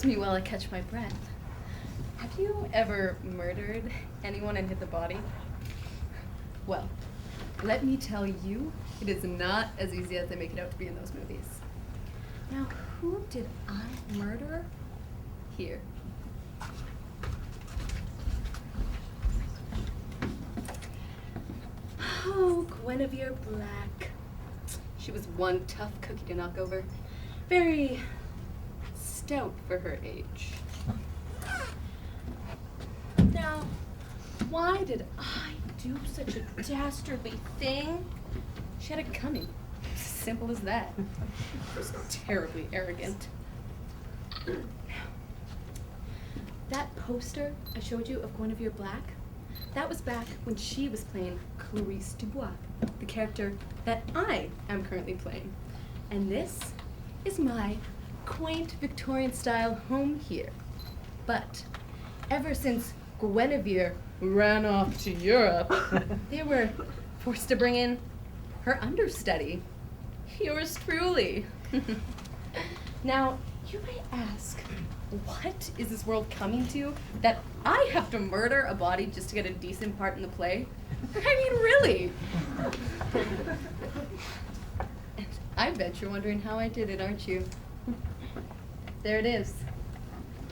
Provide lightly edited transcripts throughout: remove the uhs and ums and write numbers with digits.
Excuse me while I catch my breath. Have you ever murdered anyone and hid the body? Well, let me tell you, it is not as easy as they make it out to be in those movies. Now, who did I murder? Here. Oh, Guinevere Black. She was one tough cookie to knock over. Very stout for her age. Now, why did I do such a dastardly thing? She had it coming. Simple as that. She was terribly arrogant. That poster I showed you of Guinevere Black, that was back when she was playing Clarice Dubois, the character that I am currently playing. And this is my quaint Victorian-style home here. But ever since Guinevere ran off to Europe, they were forced to bring in her understudy, yours truly. Now, you may ask, what is this world coming to that I have to murder a body just to get a decent part in the play? I mean, really? And I bet you're wondering how I did it, aren't you? There it is.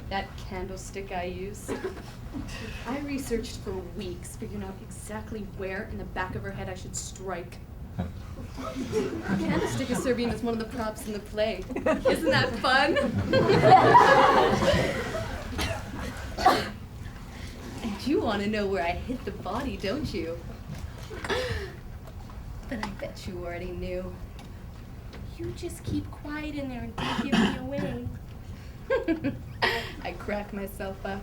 That candlestick I used. I researched for weeks, figuring out exactly where in the back of her head I should strike. The candlestick is serving as one of the props in the play. Isn't that fun? And you want to know where I hid the body, don't you? But I bet you already knew. You just keep quiet in there and don't give me away. I crack myself up.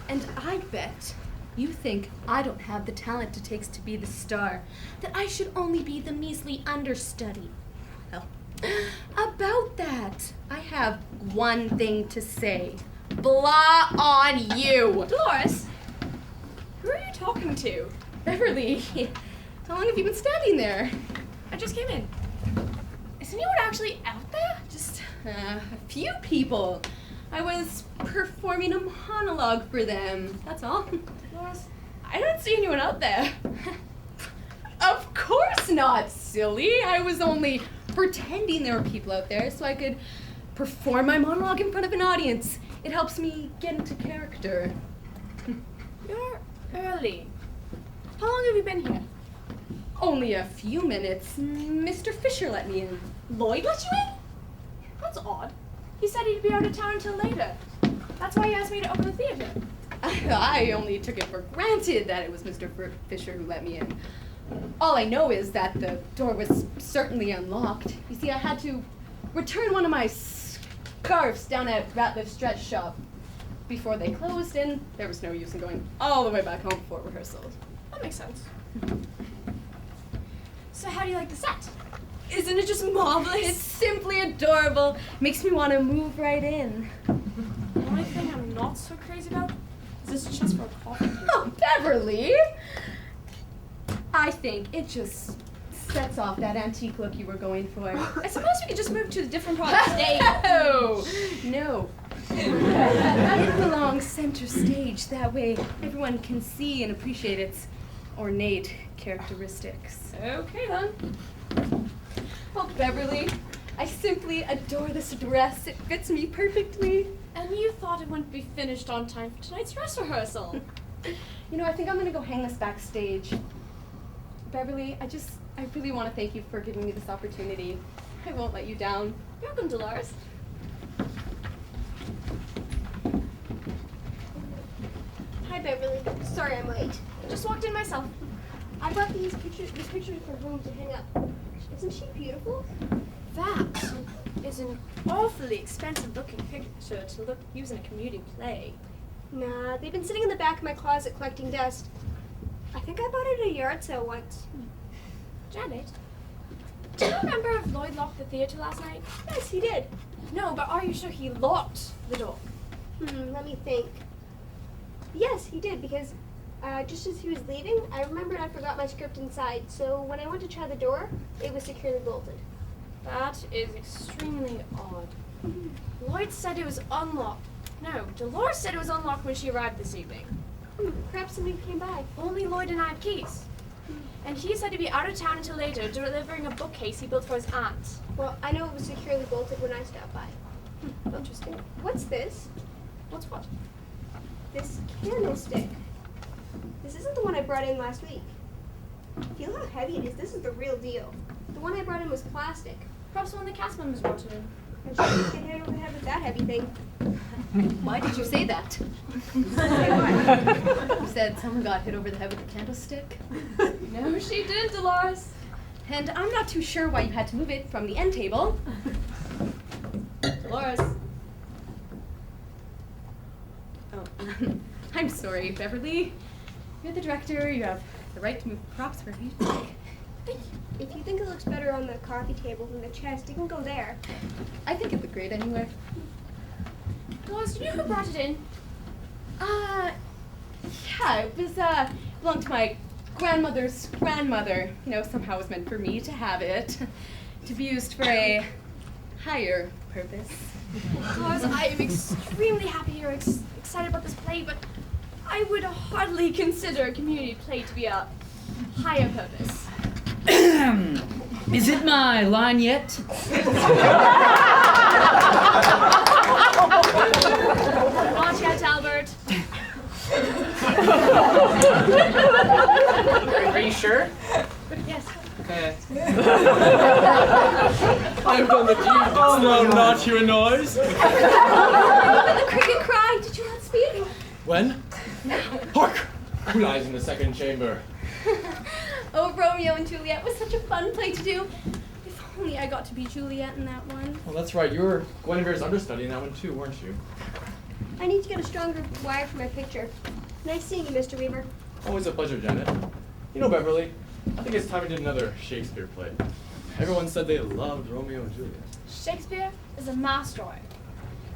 And I bet you think I don't have the talent it takes to be the star, that I should only be the measly understudy. Well, about that, I have one thing to say. Blah on you! Dolores, who are you talking to? Beverly, how long have you been standing there? I just came in. Is anyone actually out there? Just a few people. I was performing a monologue for them, that's all. Dolores, I don't see anyone out there. Of course not, silly. I was only pretending there were people out there so I could perform my monologue in front of an audience. It helps me get into character. You're early. How long have you been here? Only a few minutes. Mr. Fisher let me in. Lloyd let you in? That's odd. He said he'd be out of town until later. That's why he asked me to open the theater. I only took it for granted that it was Mr. Fisher who let me in. All I know is that the door was certainly unlocked. You see, I had to return one of my scarves down at Ratliff's dress shop before they closed, and there was no use in going all the way back home before rehearsal. That makes sense. So how do you like the set? Isn't it just marvelous? It's simply adorable. Makes me want to move right in. The only thing I'm not so crazy about is this chest for a coffee. Oh, Beverly! I think it just sets off that antique look you were going for. I suppose we could just move to a different part of the stage. No. It belongs center stage. That way everyone can see and appreciate its ornate characteristics. Okay then. Oh, Beverly, I simply adore this dress. It fits me perfectly. And you thought it wouldn't be finished on time for tonight's dress rehearsal. You know, I think I'm gonna go hang this backstage. Beverly, I really want to thank you for giving me this opportunity. I won't let you down. You're welcome, Dolores. Hi, Beverly. Sorry I'm late. Just walked in myself. I brought this picture for home to hang up. Isn't she beautiful? That is an awfully expensive looking picture to use in a community play. Nah, they've been sitting in the back of my closet collecting dust. I think I bought it at a yard sale once. Janet, do you remember if Lloyd locked the theater last night? Yes, he did. No, but are you sure he locked the door? Let me think. Yes, he did, because just as he was leaving, I remembered I forgot my script inside, so when I went to try the door, it was securely bolted. That is extremely odd. Lloyd said it was unlocked. No, Dolores said it was unlocked when she arrived this evening. Perhaps somebody came by. Only Lloyd and I have keys. And he said to be out of town until later, delivering a bookcase he built for his aunt. Well, I know it was securely bolted when I stopped by. Interesting. What's this? What's what? This candlestick. This isn't the one I brought in last week. Feel how heavy it is. This is the real deal. The one I brought in was plastic. Perhaps one of the cast members brought it in. I'm sure you can handle the head with that heavy thing. Why did you say that? Say what? You said someone got hit over the head with a candlestick. No, she didn't, Dolores. And I'm not too sure why you had to move it from the end table. Dolores. Oh, I'm sorry, Beverly. You're the director. You have the right to move props wherever you like. If you think it looks better on the coffee table than the chest, you can go there. I think it looked great anywhere. Dolores, do you know who brought it in? Yeah, it was, belonged to my grandmother's grandmother. You know, somehow it was meant for me to have it. To be used for a higher purpose. Dolores, I am extremely happy you're excited about this play, but I would hardly consider a community play to be a higher purpose. Is it my line yet? Not yet, Albert. Are you sure? Yes. Okay. I've done the deed. Oh, no, not your noise. The cricket cry. Did you not speak? When? Hark! Who lies in the second chamber? Oh, Romeo and Juliet was such a fun play to do. If only I got to be Juliet in that one. Well, that's right. You were Guinevere's understudy in that one too, weren't you? I need to get a stronger wire for my picture. Nice seeing you, Mr. Weaver. Always a pleasure, Janet. You know, Beverly, I think it's time we did another Shakespeare play. Everyone said they loved Romeo and Juliet. Shakespeare is a master.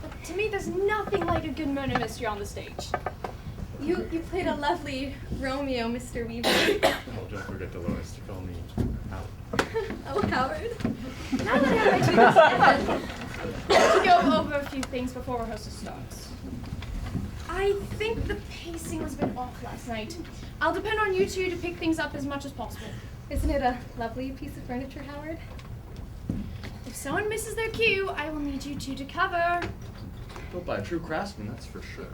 But to me, there's nothing like a good murder mystery on the stage. You played a lovely Romeo, Mr. Weaver. Oh, don't forget Dolores to call me Howard. Oh, Howard. Now that I have my two together, let's go over a few things before rehearsal starts. I think the pacing was a bit off last night. I'll depend on you two to pick things up as much as possible. Isn't it a lovely piece of furniture, Howard? If someone misses their cue, I will need you two to cover. Built by a true craftsman, that's for sure.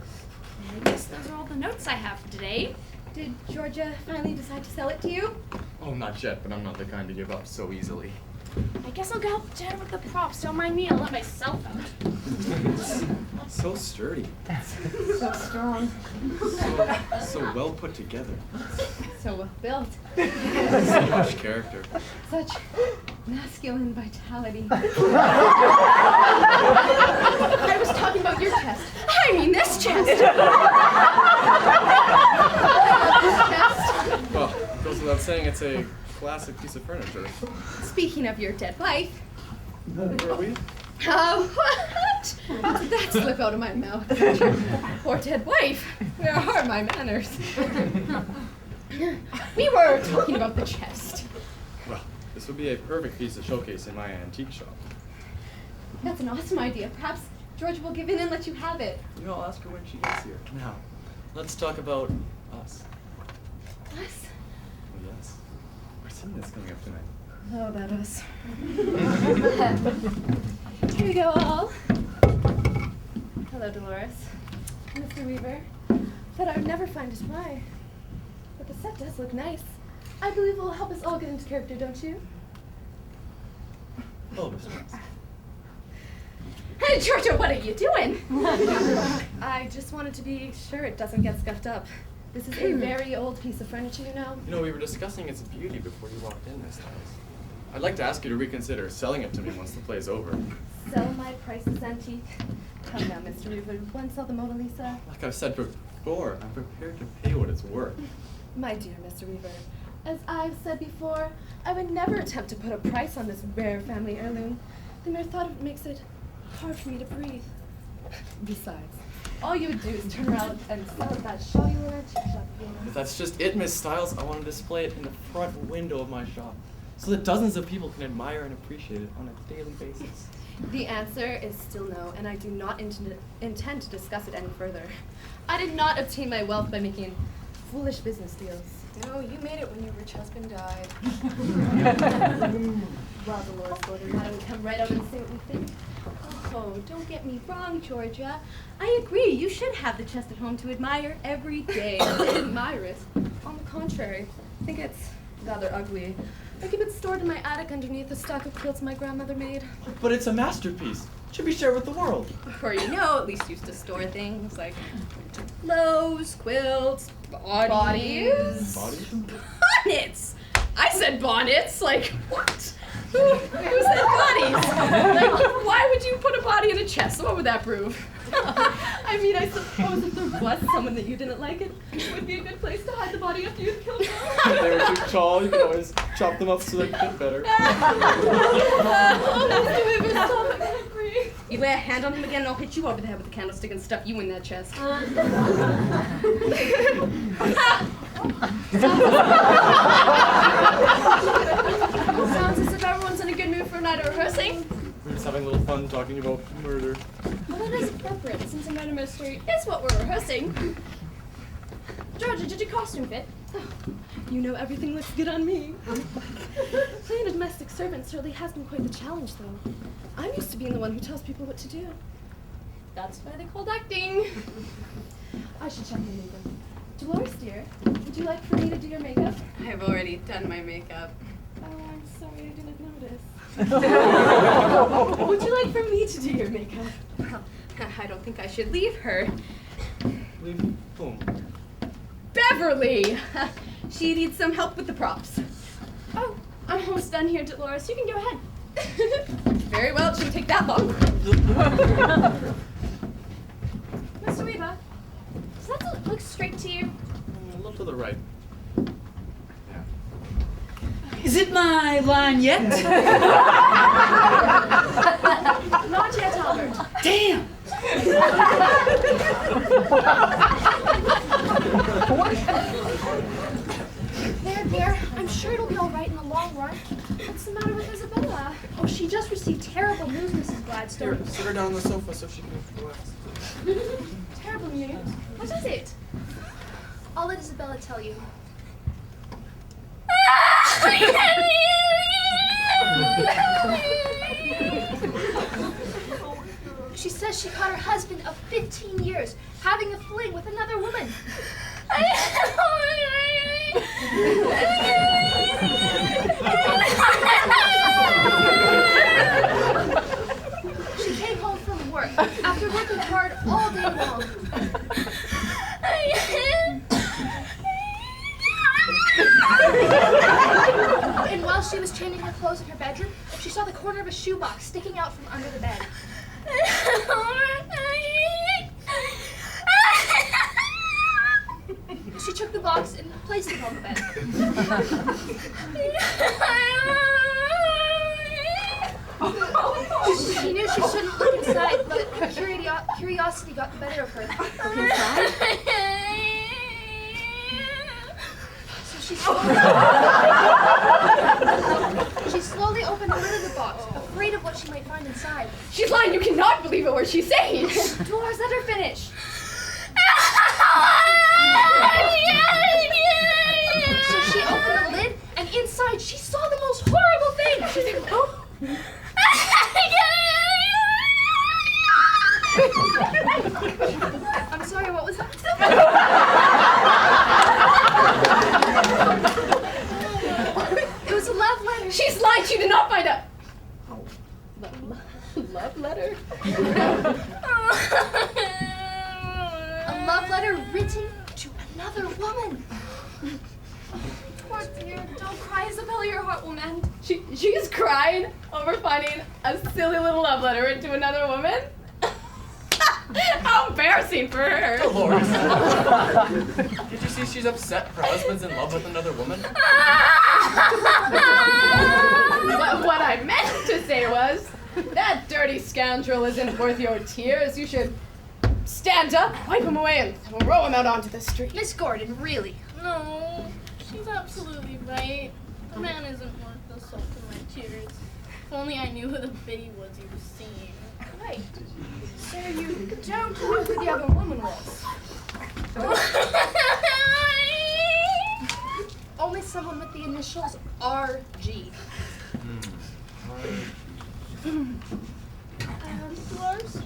I guess those are all the notes I have for today. Did Georgia finally decide to sell it to you? Oh, not yet, but I'm not the kind to give up so easily. I guess I'll go help Jen with the props. Don't mind me, I'll let myself out. So sturdy. So strong. So well put together. So well built. So much character. Such masculine vitality. I was talking about your chest. I mean this chest. This chest. Well, it goes without saying it's a classic piece of furniture. Speaking of your dead wife. Where are we? What? How did that slip out of my mouth? Poor dead wife. Where are my manners? We were talking about the chest. Well, this would be a perfect piece to showcase in my antique shop. That's an awesome idea. Perhaps George will give in and let you have it. You know, I'll ask her when she gets here. Now, let's talk about us. Us? Oh, yes. We're seeing this coming up tonight. Oh, about us. Here we go, all. Hello, Dolores. Mr. Weaver. Thought I would never find it why. But the set does look nice. I believe it will help us all get into character, don't you? Oh, Mr. Ross. Hey, Georgia, what are you doing? I just wanted to be sure it doesn't get scuffed up. This is a very old piece of furniture, you know. You know, we were discussing its beauty before you walked in, Miss Stiles. I'd like to ask you to reconsider selling it to me once the play's over. Sell my priceless antique. Come now, Mr. Weaver. Would one sell the Mona Lisa? Like I've said before, I'm prepared to pay what it's worth. My dear Mr. Weaver, as I've said before, I would never attempt to put a price on this rare family heirloom. The mere thought of it makes it hard for me to breathe. Besides, all you would do is turn around and sell it that show you were at your shop. If that's just it, Miss Stiles, I want to display it in the front window of my shop. so that dozens of people can admire and appreciate it on a daily basis? The answer is still no, and I do not intend to discuss it any further. I did not obtain my wealth by making foolish business deals. No, you made it when your rich husband died. Well, Dolores Gordon, why don't we come right out and say what we think? Oh, don't get me wrong, Georgia. I agree, you should have the chest at home to admire every day. Admire it. On the contrary, I think it's rather ugly. I keep it stored in my attic underneath a stack of quilts my grandmother made. But it's a masterpiece. It should be shared with the world. Or, you know, at least used to store things like clothes, quilts, bodies. Bodies? Bonnets! I said bonnets, like, what? Who said bodies? Like, why would you put a body in a chest? What would that prove? I mean, I suppose if there was someone that you didn't like, it would be a good place to hide the body after you've killed them. If they were too tall, you could always chop them up so they fit better. You lay a hand on him again, and I'll hit you over the head with the candlestick and stuff you in that chest. Sounds as if everyone's in a good mood for a night of rehearsing. We're just having a little fun talking about murder. Well, that is appropriate, since a murder mystery is what we're rehearsing. Georgia, did your costume fit? You know everything looks good on me. Playing a domestic servant certainly has been quite the challenge, though. I'm used to being the one who tells people what to do. That's why they called acting. I should check my makeup. Dolores, dear, would you like for me to do your makeup? I've already done my makeup. Oh, I'm sorry, I didn't notice. Would you like for me to do your makeup? Well, I don't think I should leave her. Leave whom? Beverly! She needs some help with the props. Oh, I'm almost done here, Dolores. You can go ahead. Very well, it shouldn't take that long. Mr. Weaver, does that look straight to you? A little to the right. Yeah. Is it my line yet? Not yet, Albert. Damn! There. I'm sure it'll be all right in the long run. What's the matter with Isabella? Oh, she just received terrible news, Mrs. Gladstone. Here, sit her down on the sofa so she can relax. Terrible news? What is it? I'll let Isabella tell you. She says she caught her husband of 15 years having a fling with another woman. She came home from work after working hard all day long. And while she was changing her clothes in her bedroom, she saw the corner of a shoebox sticking out from under the bed. She took the box and placed it on the bed. She knew she shouldn't look inside, but her curiosity got the better of her. Look inside? So she slowly opened the lid of the box, afraid of what she might find inside. She's lying, you cannot believe a word she's saying. Dolores, let her finish. So she opened the lid, and inside she saw the most horrible thing. She said, "Oh." I'm sorry, what was that? It was a love letter. She's lying, she did not find out. Love letter? A love letter written to another woman. Poor dear, don't cry, Isabella, your heart will mend. She's crying over finding a silly little love letter written to another woman? How embarrassing for her. Dolores. Did you see she's upset her husband's in love with another woman? What I meant to say was, that dirty scoundrel isn't worth your tears. You should stand up, wipe him away, and throw him out onto the street. Miss Gordon, really? No, she's absolutely right. The man isn't worth the Cheers. If only I knew who the biddy was you were seeing. Right. So you don't know who the other woman was? Only someone with the initials RG. Lars,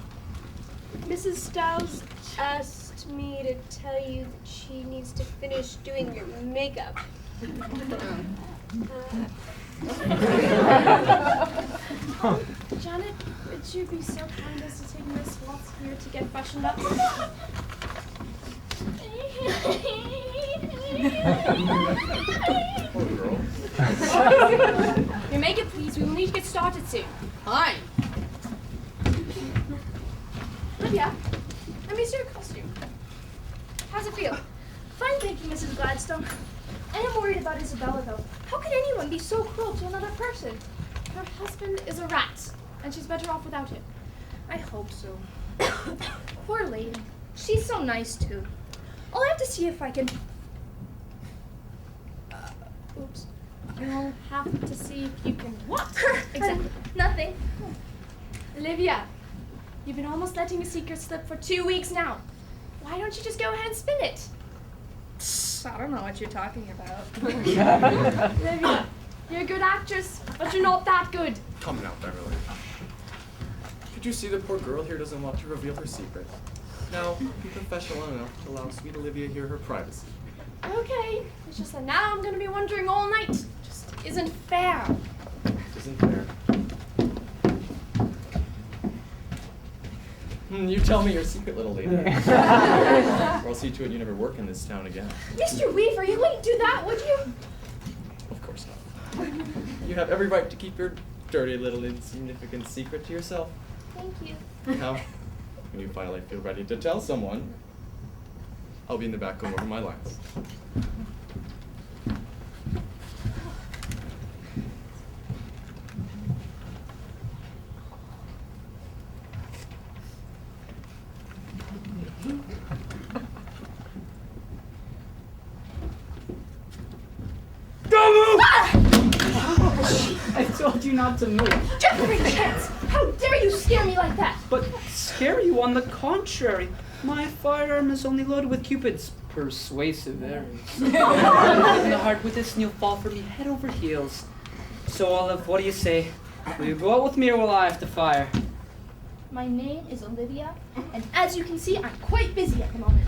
Mrs. Stiles asked me to tell you that she needs to finish doing your makeup. Janet, would you be so kind as to take Miss Watts here to get freshened up? Poor girl. Your makeup, please. We will need to get started soon. Hi. Lydia, let me see your costume. How's it feel? Fine, thank you, Mrs. Gladstone. I am worried about Isabella, though. How could anyone be so cruel to another person? Her husband is a rat, and she's better off without him. I hope so. Poor lady. She's so nice, too. I'll have to see if I can... oops. You'll have to see if you can... What? Exactly. Nothing. Olivia, you've been almost letting a secret slip for 2 weeks now. Why don't you just go ahead and spin it? I don't know what you're talking about. Olivia, you're a good actress, but you're not that good. Come now, Beverly. Could you see the poor girl here doesn't want to reveal her secret? Now, be professional enough to allow sweet Olivia here her privacy. Okay, it's just that now I'm going to be wondering all night. Just isn't fair. Isn't fair. You tell me your secret, little lady. Or I'll see to it you never work in this town again. Mr. Weaver, you wouldn't do that, would you? Of course not. You have every right to keep your dirty little insignificant secret to yourself. Thank you. Now, when you finally feel ready to tell someone, I'll be in the back going over my lines. I told you not to move. Jeffrey Chance! How dare you scare me like that? But scare you on the contrary. My firearm is only loaded with Cupid's persuasive arrows. In the heart with this and you'll fall for me head over heels. So Olive, what do you say? Will you go out with me or will I have to fire? My name is Olivia, and as you can see, I'm quite busy at the moment.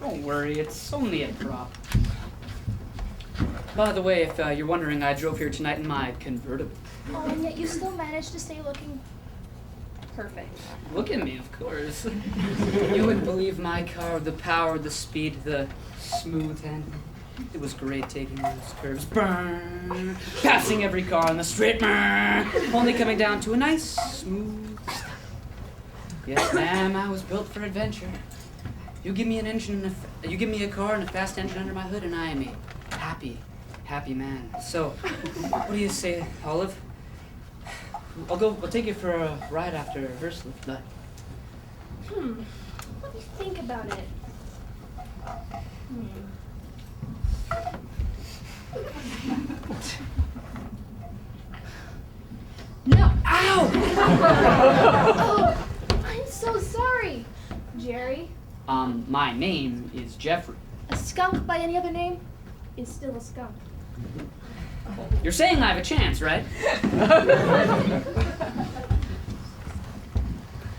Don't worry, it's only a prop. By the way, if you're wondering, I drove here tonight in my convertible. Oh, and yet you still managed to stay looking perfect. Look at me, of course. You wouldn't believe my car, the power, the speed, the smooth handling. It was great taking those curves, burn, passing every car on the straight, burn, only coming down to a nice, smooth stop. Yes, ma'am, I was built for adventure. You give me an engine, you give me a car and a fast engine under my hood, and I am a happy man. So, what do you say, Olive? I'll take you for a ride after rehearsal. But Let me think about it. No! Ow! Oh, I'm so sorry, Jerry. my name is Jeffrey. A skunk by any other name is still a skunk. You're saying I have a chance, right?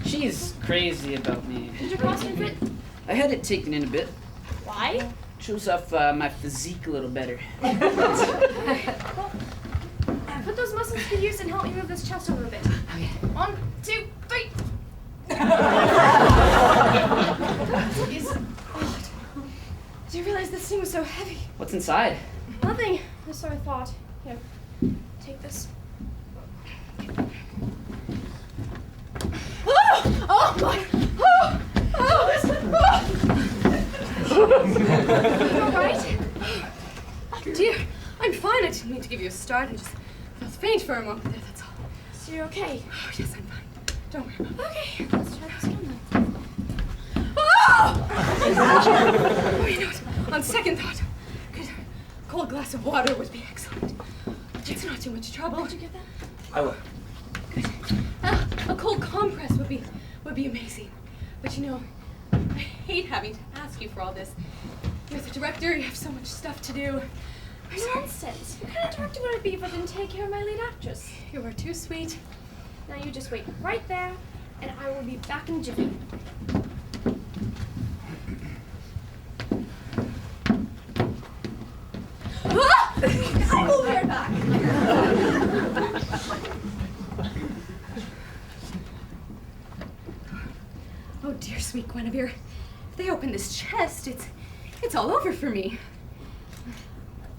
She's crazy about me. Did your costume fit? I had it taken in a bit. Why? Shows off my physique a little better. Put those muscles to use and help me move this chest over a bit. Okay. 1, 2, 3. Do you realize this thing was so heavy? What's inside? Nothing. Just so I thought. Here, take this. Oh my! You alright? Dear, I'm fine. I didn't mean to give you a start. I just felt faint for a moment there, that's all. So you're okay? Oh, yes, I'm fine. Don't worry about it. Okay, let's try this again then. Oh, you know what? On second thought, cold glass of water would be excellent. It's not too much trouble. Did you get that? I will. A cold compress would be amazing. But you know, I hate having to ask you for all this. You're the director, you have so much stuff to do. I'm sorry. Nonsense. What kind of director would I be if I didn't take care of my lead actress? You are too sweet. Now you just wait right there, and I will be back in a jiffy. I will be right back. Oh dear sweet Guinevere. If they open this chest, it's all over for me.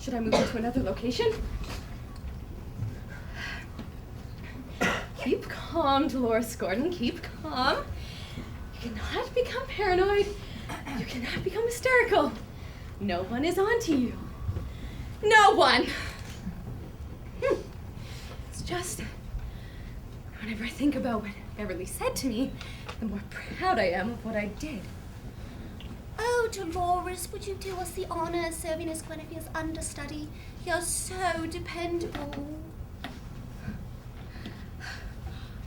Should I move into another location? Keep calm, Dolores Gordon. Keep calm. You cannot become paranoid. You cannot become hysterical. No one is onto you. No one. It's just whenever I think about what Beverly said to me, the more proud I am of what I did. Oh, Dolores, would you do us the honor of serving as Guinevere's understudy? You're so dependable.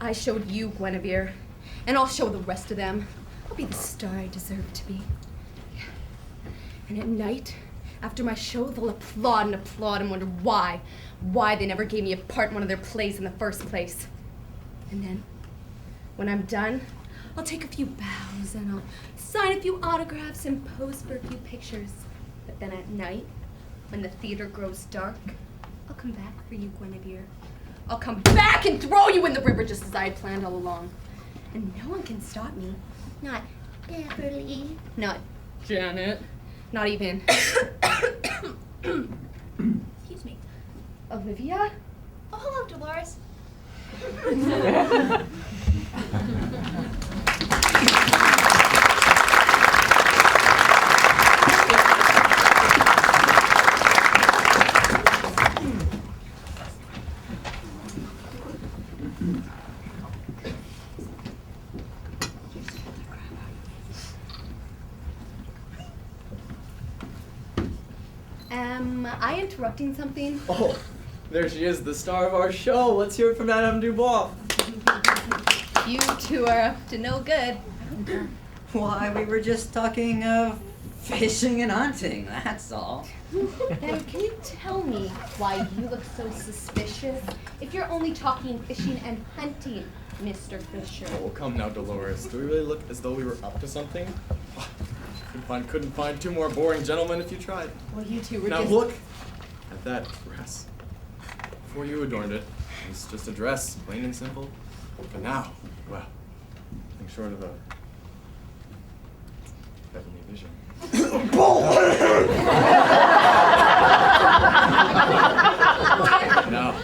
I showed you, Guinevere, and I'll show the rest of them. I'll be the star I deserve to be. And at night, after my show, they'll applaud and wonder why they never gave me a part in one of their plays in the first place. And then, when I'm done, I'll take a few bows and I'll sign a few autographs and pose for a few pictures. But then at night, when the theater grows dark, I'll come back for you, Guinevere. I'll come back and throw you in the river just as I had planned all along. And no one can stop me. Not Beverly. Not Janet. Not even Excuse me. Olivia. Oh, hello, Dolores. Am I interrupting something? Oh, there she is, the star of our show. Let's hear it from Madame Dubois. You two are up to no good. Why, we were just talking of fishing and hunting, that's all. Then can you tell me why you look so suspicious if you're only talking fishing and hunting, Mr. Fisher? Oh, come now, Dolores. Do we really look as though we were up to something? Couldn't find two more boring gentlemen if you tried. Well, you two were Now just... look at that dress. Before you adorned it, it's just a dress, plain and simple. But now, well, nothing short of a heavenly vision. Now,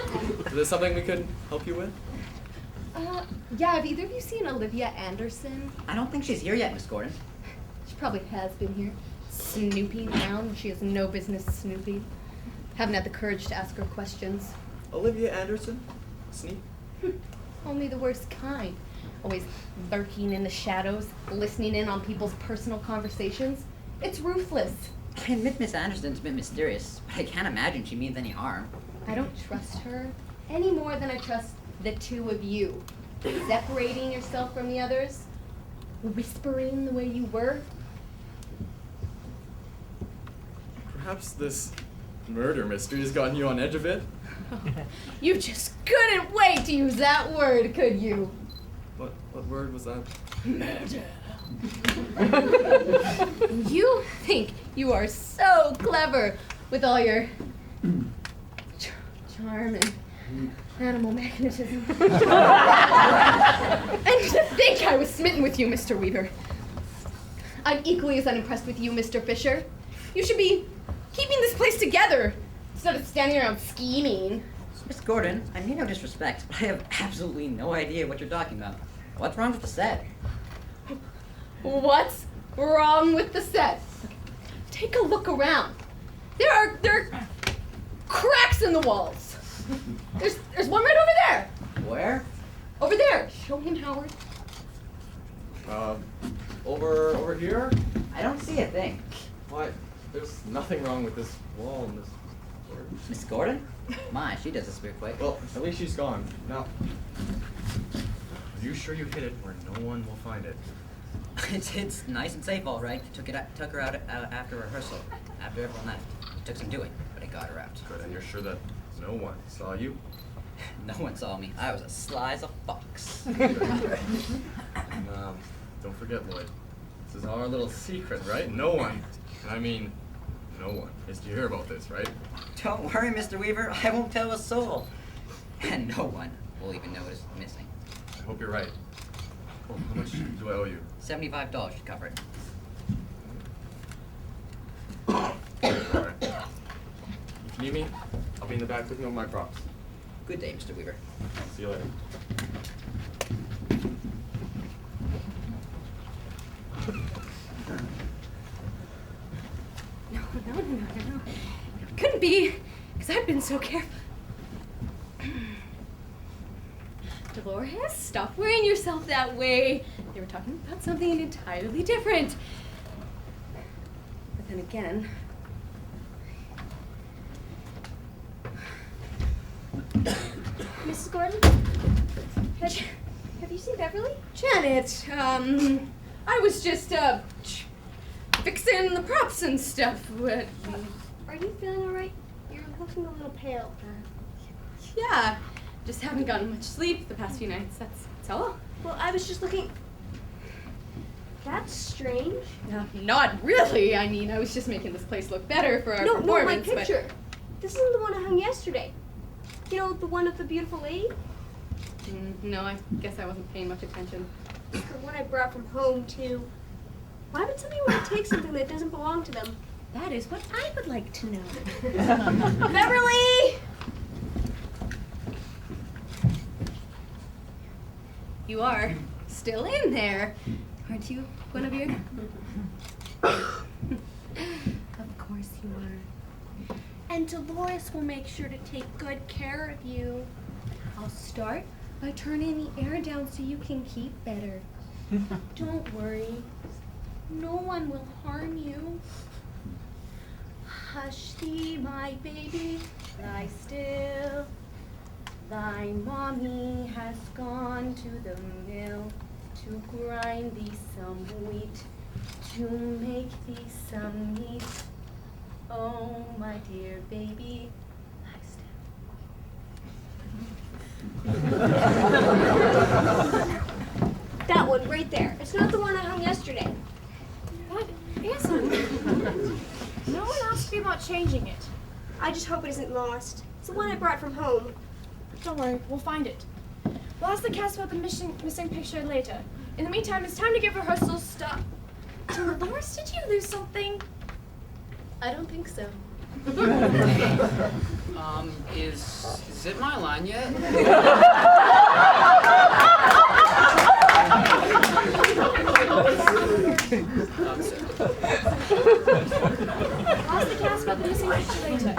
is there something we could help you with? Yeah, have either of you seen Olivia Anderson? I don't think she's here yet, Miss Gordon. She probably has been here, snooping around when she has no business snooping. Haven't had the courage to ask her questions. Olivia Anderson? Sneak? Only the worst kind. Always lurking in the shadows, listening in on people's personal conversations. It's ruthless. I admit Miss Anderson's a bit mysterious, but I can't imagine she means any harm. I don't trust her any more than I trust the two of you. Separating yourself from the others, whispering the way you were. Perhaps this murder mystery has gotten you on edge a bit? You just couldn't wait to use that word, could you? What word was that? Murder. You think you are so clever with all your charm and animal magnetism. And to think I was smitten with you, Mr. Weaver. I'm equally as unimpressed with you, Mr. Fisher. You should be keeping this place together instead of standing around scheming. Miss Gordon, I mean no disrespect, but I have absolutely no idea what you're talking about. What's wrong with the set? What's wrong with the set? Take a look around. There are cracks in the walls. There's one right over there. Where? Over there. Show him, Howard. Over here? I don't see a thing. Why, there's nothing wrong with this wall and this Miss Gordon? My, she does disappear quick. Well, at least she's gone. Now, are you sure you hid it where no one will find it? It's nice and safe, all right. Took her out after rehearsal, after everyone left. It took some doing, but I got her out. Good, and you're sure that no one saw you? No one saw me. I was as sly as a fox. And, don't forget, Lloyd. This is our little secret, right? No one, and I mean no one, is to hear about this, right? Don't worry, Mr. Weaver. I won't tell a soul. And no one will even notice missing. I hope you're right. Oh, how much do I owe you? $75 to cover it. Alright. If you need me, I'll be in the back looking over my props. Good day, Mr. Weaver. See you later. No. Couldn't be, because I've been so careful. Dolores, stop worrying yourself that way. They were talking about something entirely different. But then again, Mrs. Gordon? Have you seen Beverly? Janet, I was just, fixing the props and stuff. Are you feeling alright? You're looking a little pale. Yeah, just haven't gotten much sleep the past few nights, that's all. Well, I was just looking. That's strange. Not really. I mean, I was just making this place look better for our No, my performance. picture. This isn't the one I hung yesterday. You know, the one of the beautiful lady? No, I guess I wasn't paying much attention. The one I brought from home, too. Why would somebody want to take something that doesn't belong to them? That is what I would like to know. Beverly! You are still in there, aren't you, Guinevere? Of course you are. And Dolores will make sure to take good care of you. I'll start by turning the air down so you can keep better. Don't worry. No one will harm you. Hush thee, my baby, lie still. Thy mommy has gone to the mill to grind thee some wheat, to make thee some meat. Oh, my dear baby, lie still. That one right there. It's not the one I hung yesterday. That isn't. No one asked me about changing it. I just hope it isn't lost. It's the one I brought from home. Don't worry, we'll find it. We'll ask the cast about the missing picture later. In the meantime, it's time to get rehearsals stuff. Dolores, did you lose something? I don't think so. Is it my line yet? We'll ask the cast about the missing picture later.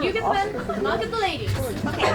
You get the men, and I'll get the ladies. Okay.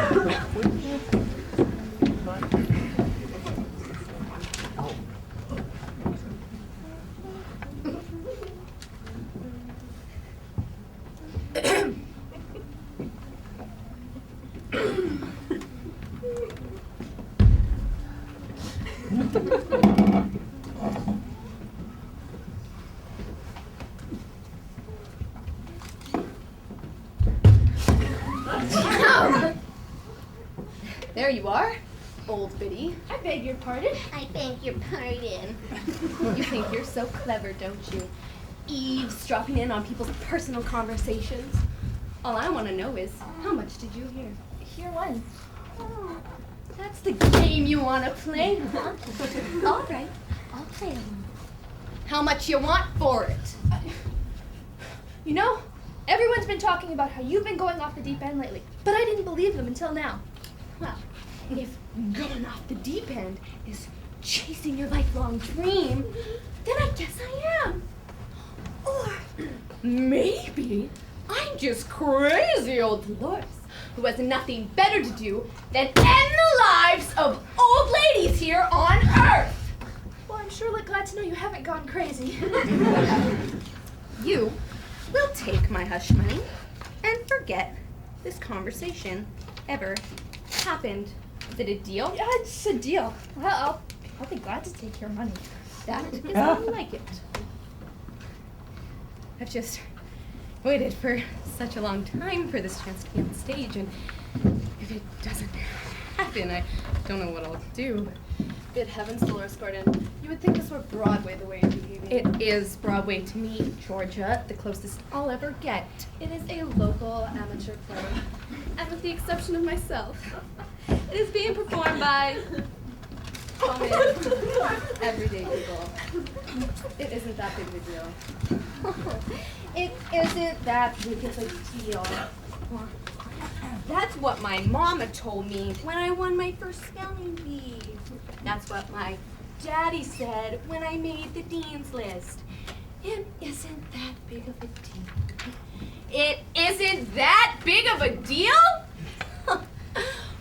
There you are, old biddy. I beg your pardon. I beg your pardon. You think you're so clever, don't you? Eavesdropping in on people's personal conversations. All I want to know is, how much did you hear? Hear one. Oh, that's the game you want to play, huh? All right, I'll play along. How much you want for it? You know, everyone's been talking about how you've been going off the deep end lately, but I didn't believe them until now. Well, if going off the deep end is chasing your lifelong dream, then I guess I am. Or maybe I'm just crazy old Dolores who has nothing better to do than end the lives of old ladies here on Earth. Well, I'm surely glad to know you haven't gone crazy. You will take my hush money and forget forget this conversation ever happened. Is it a deal? Yeah, it's a deal. I'll be glad to take your money. That is how I like it. I've just waited for such a long time for this chance to be on stage, and if it doesn't happen, I don't know what I'll do. Good heavens, Dolores Gordon. You would think this were Broadway the way you're behaving. It is Broadway to me, Georgia, the closest I'll ever get. It is a local amateur play. And with the exception of myself, it is being performed by common, everyday people. It isn't that big of a deal. It isn't that big of a deal. That's what my mama told me when I won my first spelling bee. That's what my daddy said when I made the dean's list. It isn't that big of a deal. It isn't that big of a deal?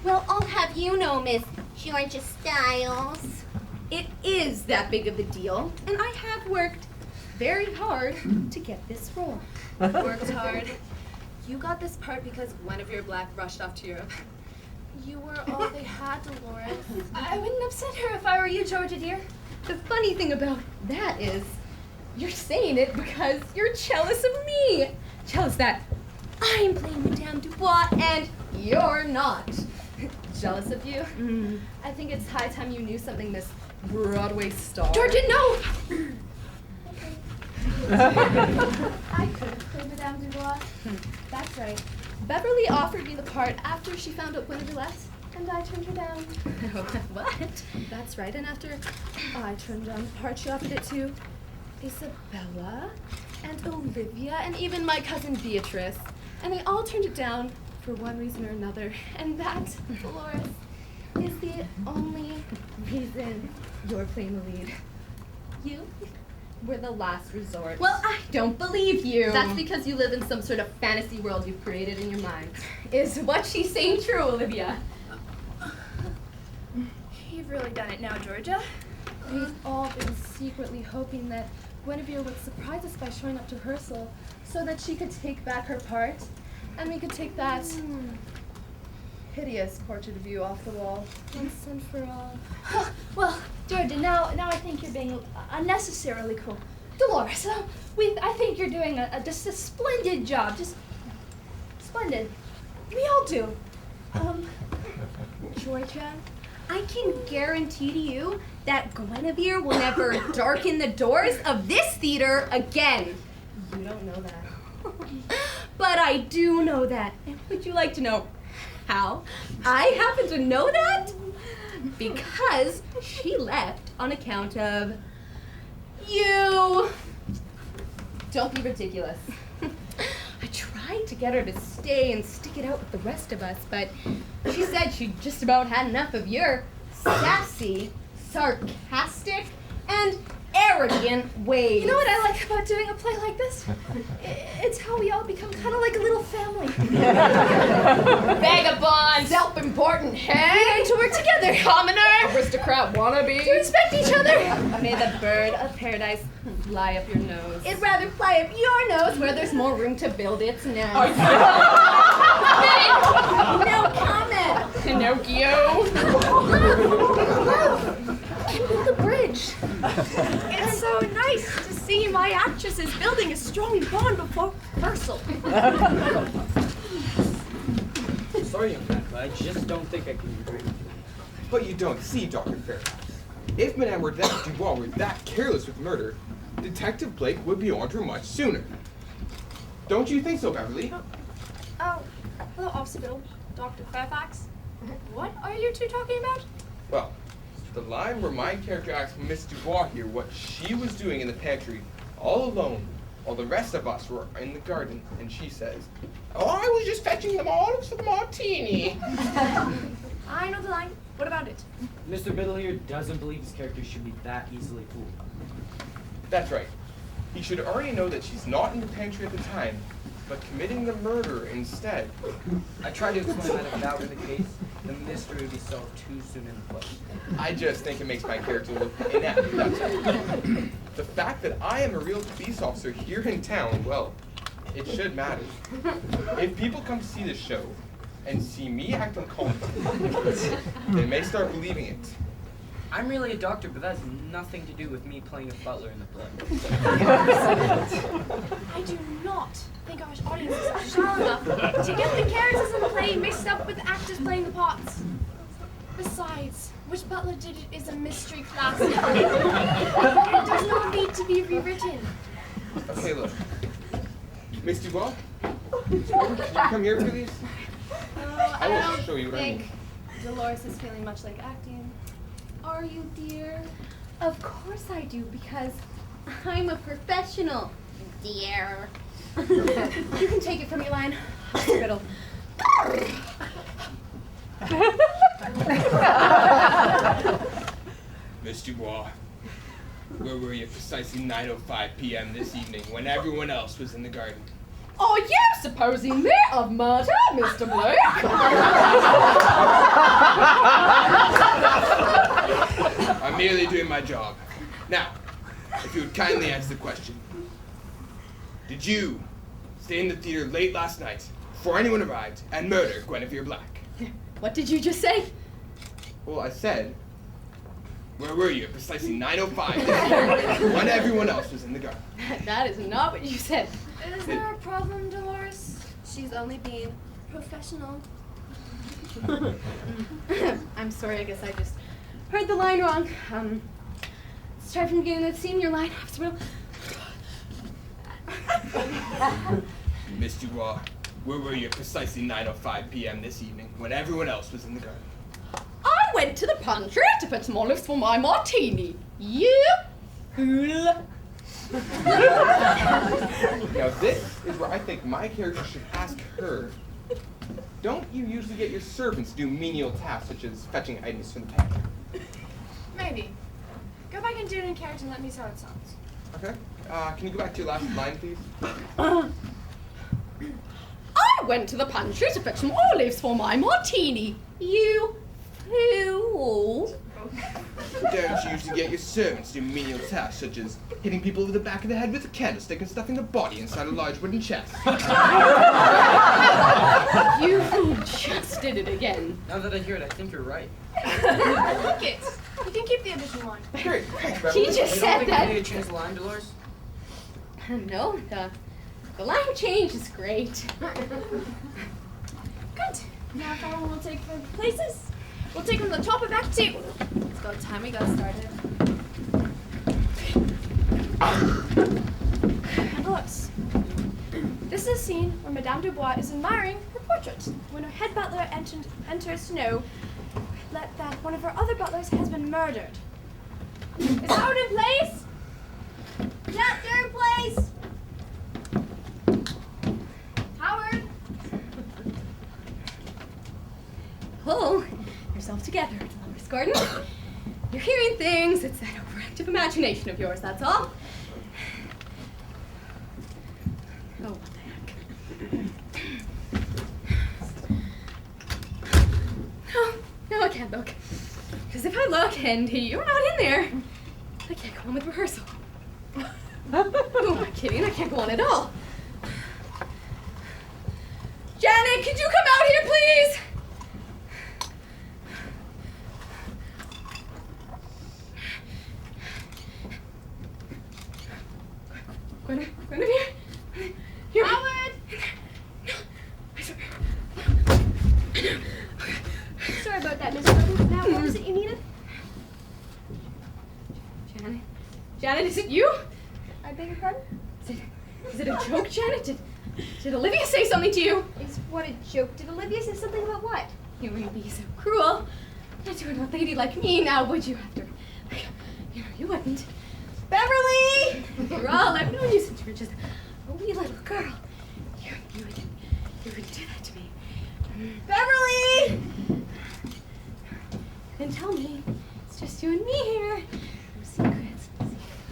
Well, I'll have you know, Miss Georgia Stiles. It is that big of a deal, and I have worked very hard to get this role. Worked hard. You got this part because Guinevere Black rushed off to Europe. You were all they had, Dolores. I wouldn't upset her if I were you, Georgia dear. The funny thing about that is, you're saying it because you're jealous of me. Jealous that I'm playing Madame Dubois and you're not. Jealous of you? I think it's high time you knew something, Miss Broadway star. Georgia, no! I could have played Madame Dubois. That's right. Beverly offered me the part after she found out Guinevere left, and I turned her down. What? That's right, and after I turned down the part, she offered it to Isabella and Olivia and even my cousin Beatrice. And they all turned it down for one reason or another. And that, Dolores, is the only reason you're playing the lead. You were the last resort. Well, I don't believe you. That's because you live in some sort of fantasy world you've created in your mind. Is what she's saying true, Olivia? You've really done it now, Georgia. We've all been secretly hoping that Guinevere would surprise us by showing up to rehearsal so that she could take back her part and we could take that hideous portrait of you off the wall once and for all. Well, Georgia, now I think you're being unnecessarily cruel. Dolores, I think you're doing just a splendid job. Just splendid. We all do. Georgia, I can guarantee to you that Guinevere will never darken the doors of this theater again. You don't know that. But I do know that. And would you like to know how I happen to know that? Because she left on account of you. Don't be ridiculous. I tried to get her to stay and stick it out with the rest of us, but she said she'd just about had enough of your sassy, sarcastic, and arrogant ways. You know what I like about doing a play like this? It's how we all become kind of like a little family. Vagabond, self-important head. We learn to work together. Commoner, aristocrat wannabe. To respect each other. May the bird of paradise fly up your nose. It'd rather fly up your nose where there's more room to build its nest. No comment. Pinocchio. The bridge. It's so nice to see my actresses building a strong bond before rehearsal. Sorry, young man, but I just don't think I can agree with you. But you don't see, Dr. Fairfax. If Madame Dubois were that careless with murder, Detective Blake would be on to her much sooner. Don't you think so, Beverly? Oh, hello, Officer Bill. Dr. Fairfax. What are you two talking about? Well, the line where my character asks Miss Dubois here what she was doing in the pantry, all alone, while the rest of us were in the garden, and she says, "Oh, I was just fetching them olives for the martini." I know the line. What about it? Mr. Biddle here doesn't believe his character should be that easily fooled. That's right. He should already know that she's not in the pantry at the time, but committing the murder instead. I tried to explain that if that were the case, the mystery would be solved too soon in the play. I just think it makes my character look inept, that's all. The fact that I am a real police officer here in town, well, it should matter. If people come to see this show and see me acting calm, they may start believing it. I'm really a doctor, but that has nothing to do with me playing a butler in the play. I do not think our audience is shallow enough to get the characters in the play mixed up with the actors playing the parts. Besides, which butler did it is a mystery classic. It does not need to be rewritten. Okay, look. Miss Dubois, can you come here, please? I will show you what I mean. Dolores is feeling much like acting. Are you, dear? Of course I do, because I'm a professional, dear. You can take it from me, Lion. Hospital. Miss Dubois, where were you precisely 9:05 p.m. this evening when everyone else was in the garden? Are you supposing me of murder, Mr. Blake? I'm merely doing my job. Now, if you would kindly answer the question. Did you stay in the theater late last night, before anyone arrived, and murder Guinevere Black? What did you just say? Well, I said, where were you at precisely 9:05 this evening when everyone else was in the garden? That is not what you said. Is there a problem, Dolores? She's only being professional. I'm sorry, I guess I just heard the line wrong. Let's try from the beginning of the scene, your line, hospital. Miss Dubois, where were you at precisely 9:05 p.m. this evening when everyone else was in the garden? I went to the pantry to put some olives for my martini. You fool. Now this is where I think my character should ask her, don't you usually get your servants to do menial tasks such as fetching items from the pantry? Maybe. Go back and do it in character and let me see how it sounds. Okay. Can you go back to your last line, please? I went to the pantry to fetch some olives for my martini. You fool. Don't you usually get your servants to do menial tasks such as hitting people over the back of the head with a candlestick and stuffing a body inside a large wooden chest? You just did it again. Now that I hear it, I think you're right. I like it. You can keep the additional one. Great. Thanks, Beverly. He just You don't said think that. we need to change the line, Dolores? No, the line change is great. Good. Now, if everyone will take their places, we'll take from the top of Act 2. It's about time we got started. Dolores, this is a scene where Madame Dubois is admiring her portrait when her head butler enters to know that one of her other butlers has been murdered. Is Howard in place? Yeah, they're in place. Howard. Pull yourself together, Dolores Gordon. You're hearing things. It's that overactive imagination of yours, that's all. Oh, what the heck. No, I can't look. Because if I look and you're not in there, I can't go on with rehearsal. Who am I kidding? I can't go on at all. Janet, could you come out here, please? Guinevere? Here. Howard! Sorry about that, Miss Gordon. Now, what was it you needed? Janet, is it you? I beg your pardon? Is it a joke, Janet? Did Olivia say something to you? Is what a joke? Did Olivia say something about what? You wouldn't be so cruel. Not doing a lady like me now, would you? After, you wouldn't. Beverly! For all I've known you since you were just a wee little girl. You wouldn't do that to me. Beverly! Then tell me, it's just you and me here. No secrets.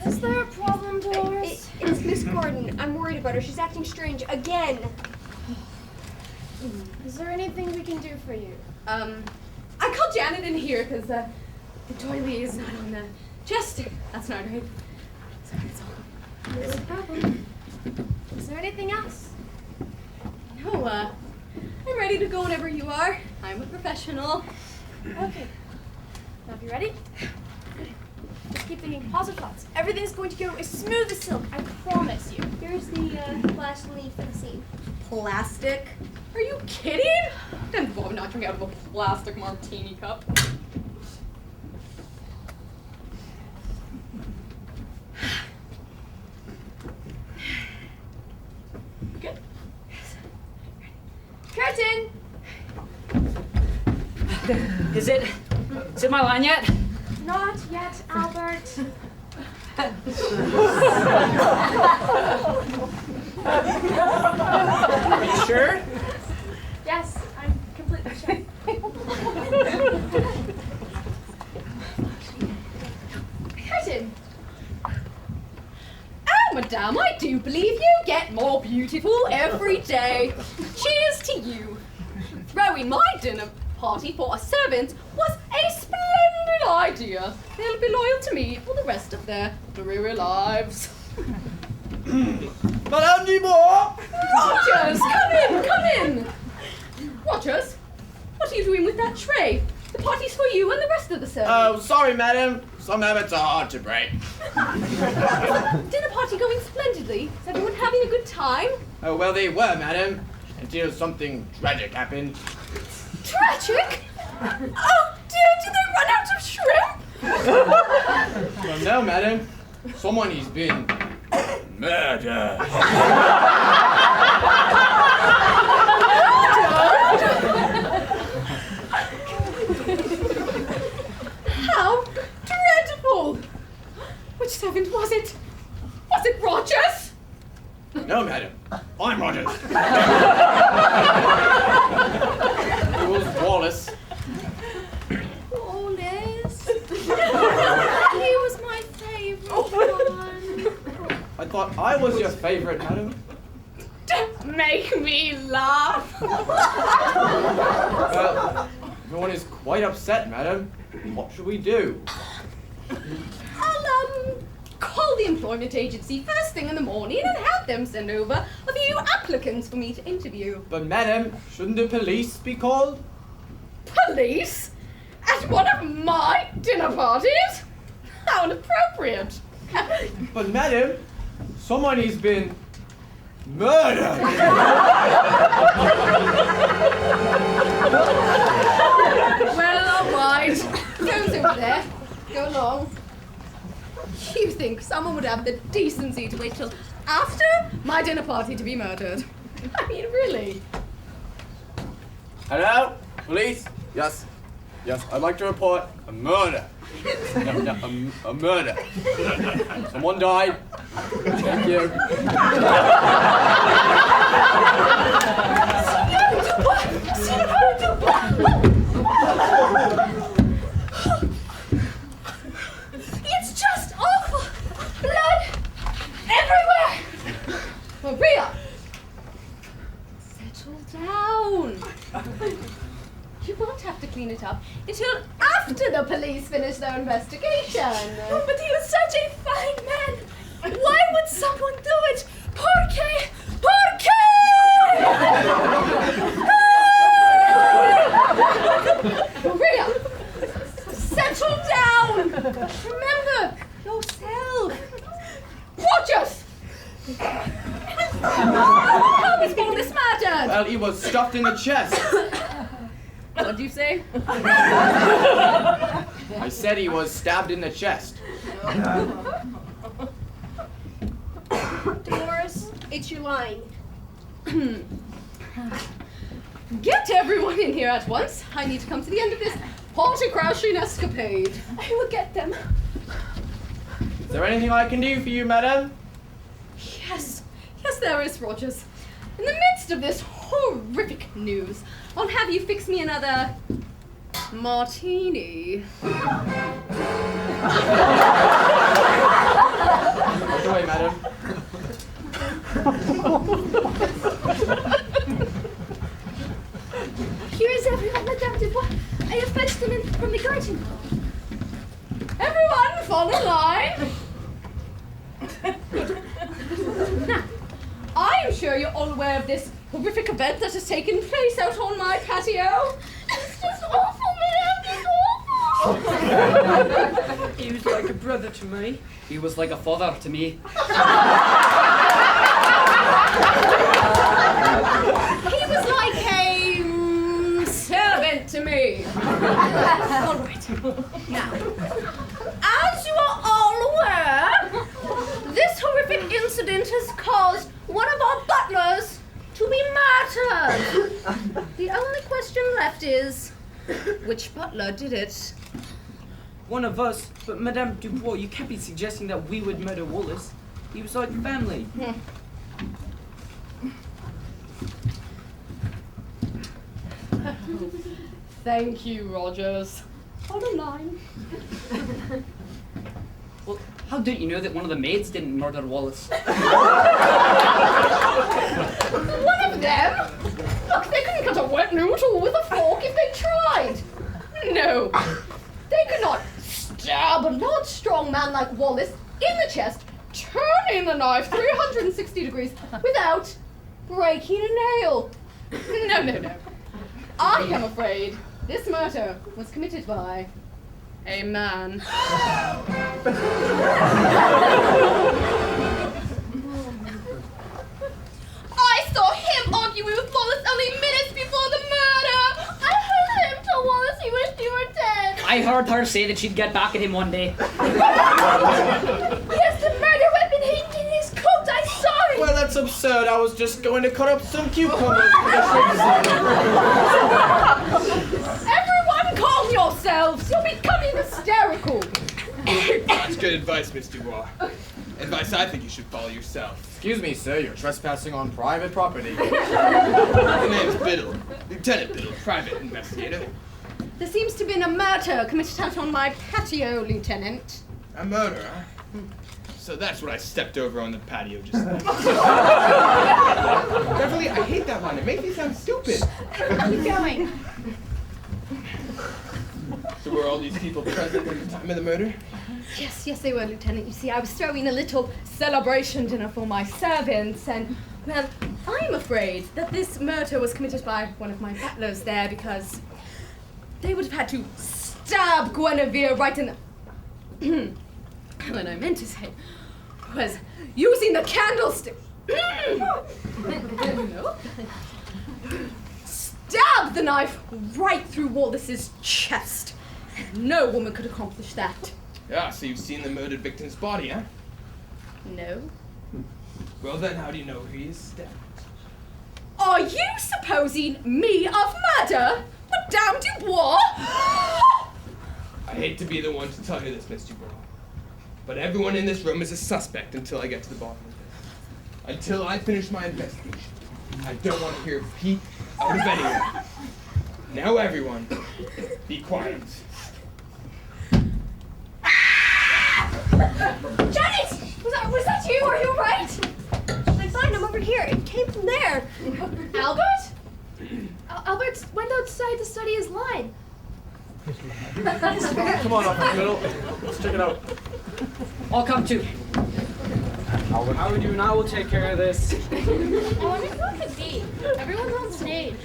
Is there a problem, Dolores? It's Miss Gordon. I'm worried about her. She's acting strange again. Is there anything we can do for you? I called Janet in here because the doily is not on the chest. That's not right. So that's all. No problem. Is there anything else? Oh, I'm ready to go whenever you are. I'm a professional. Okay. Now, if you're ready, just keep thinking positive thoughts. Everything's going to go as smooth as silk. I promise you. Here's the flash leaf for the scene. Plastic? Are you kidding? Then Bob not drink out of a plastic martini cup. Good. Curtain! Is it my line yet? Not yet, Albert. Are you sure? Yes, I'm completely sure. Curtain! Oh, madame, I do believe you get more beautiful every day. Cheers to you. Throwing my dinner party for a servant was a splendid idea. They'll be loyal to me for the rest of their dreary lives. Madame Dubois! Rogers, come in! Rogers, what are you doing with that tray? The party's for you and the rest of the servants. Oh, sorry, madam. Some habits are hard to break. Dinner party going splendidly. Is everyone having a good time? Oh, well, they were, madam. Until something tragic happened. Tragic? Oh dear, did they run out of shrimp? Well, no, madam. Someone has been murdered. How dreadful! Which servant was it? Was it Rogers? No, madam. I'm Rogers. It was Wallace. Wallace. He was my favourite one. I thought I was your favorite, madam. Don't make me laugh. Well, everyone is quite upset, madam. What should we do? I'll call the employment agency first thing in the morning and have them send over a few applicants for me to interview. But, madam, shouldn't the police be called? Police? At one of my dinner parties? How inappropriate. But, madam, someone has been murdered. Well, all right. Goes over there. Go along. You think someone would have the decency to wait till after my dinner party to be murdered? I mean, really? Hello? Police? Yes. Yes, I'd like to report a murder. No, a murder. Someone died. Thank you. It's just awful! Blood everywhere! Maria! Settle down. You won't have to clean it up until after the police finish their investigation. Oh, but he was such a fine man. Why would someone do it? Porque! Maria! Settle down! Remember yourself! Rogers! How was Wallace murdered? Well, he was stuffed in the chest. What'd you say? I said he was stabbed in the chest. Dolores, it's your line. Get everyone in here at once. I need to come to the end of this party crashing escapade. I will get them. Is there anything I can do for you, madam? Yes, there is, Rogers. In the midst of this horrific news, I'll have you fix me another martini. Right away, madam. Here is everyone, Madame Dubois. I have fetched them in from the garden. Everyone, fall in line. Now, I am sure you're all aware of this horrific event that has taken place out on my patio. It's just awful, ma'am. It's awful. He was like a brother to me. He was like a father to me. He was like a servant to me. All right. Now, as you are all aware, this horrific incident has caused one of our butlers to be murdered. The only question left is, which butler did it? One of us, but Madame Dubois, you can't be suggesting that we would murder Wallace. He was like family. Thank you, Rogers. Bottom line. Well, how did you know that one of the maids didn't murder Wallace? One of them? Look, they couldn't cut a wet noodle with a fork if they tried. No, they could not stab a large, strong man like Wallace in the chest, turning the knife 360 degrees without breaking a nail. No. I am afraid this murder was committed by a man. I saw him arguing with Wallace only minutes before the murder. I heard him tell Wallace he wished you were dead. I heard her say that she'd get back at him one day. Yes, the murder weapon hidden in his coat. I saw it. Well, that's absurd. I was just going to cut up some cucumbers. Everyone calm yourselves. You're becoming hysterical. That's good advice, Miss Dubois. Advice I think you should follow yourself. Excuse me, sir. You're trespassing on private property. My name's Biddle. Lieutenant Biddle, private investigator. There seems to have been a murder committed out on my patio, Lieutenant. A murder, huh? So that's what I stepped over on the patio just now. Beverly, I hate that line. It makes me sound stupid. Keep going. So were all these people present at the time of the murder? Yes, they were, Lieutenant. You see, I was throwing a little celebration dinner for my servants, and, well, I'm afraid that this murder was committed by one of my butlers there because they would have had to stab Guinevere right in the... What I meant to say was using the candlestick. No. Stab the knife right through Wallace's chest. No woman could accomplish that. Yeah, so you've seen the murdered victim's body, huh? No. Well then, how do you know he is stabbed? Are you supposing me of murder? Madame Dubois? I hate to be the one to tell you this, Miss Dubois, but everyone in this room is a suspect until I get to the bottom of this. Until I finish my investigation, I don't want to hear a peep out of anyone. Now everyone, be quiet. Janet! Was that you? Are you right? I'm fine, I'm over here. It came from there. Albert? Albert went outside to study his line. Come on, Officer Biddle. Let's check it out. I'll come too. How are we doing? I will take care of this. I wonder who it could be. Everyone's on stage.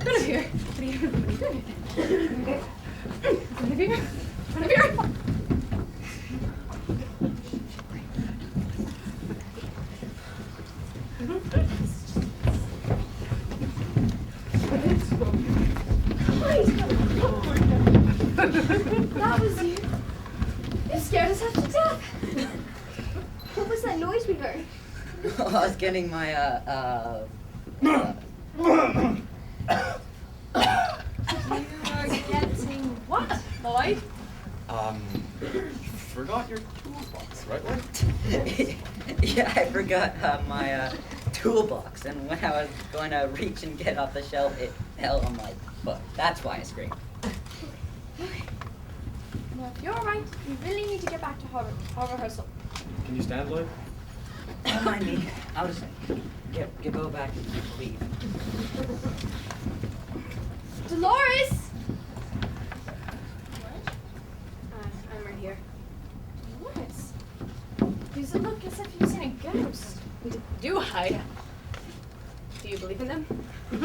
Guinevere. What are you doing? Guinevere? That was you. You scared us half to death. What was that noise we heard? I was getting my, Getting what, Lloyd? Forgot your toolbox, right, Lloyd? yeah, I forgot my toolbox, and when I was going to reach and get off the shelf, it fell on my foot. That's why I screamed. Well, if you're alright, you really need to get back to our rehearsal. Can you stand, Lloyd? Don't mind me. I'll just go back and leave. Dolores! I'm right here. Dolores? Does it look as if you've seen a ghost? Do I? Do you believe in them? Do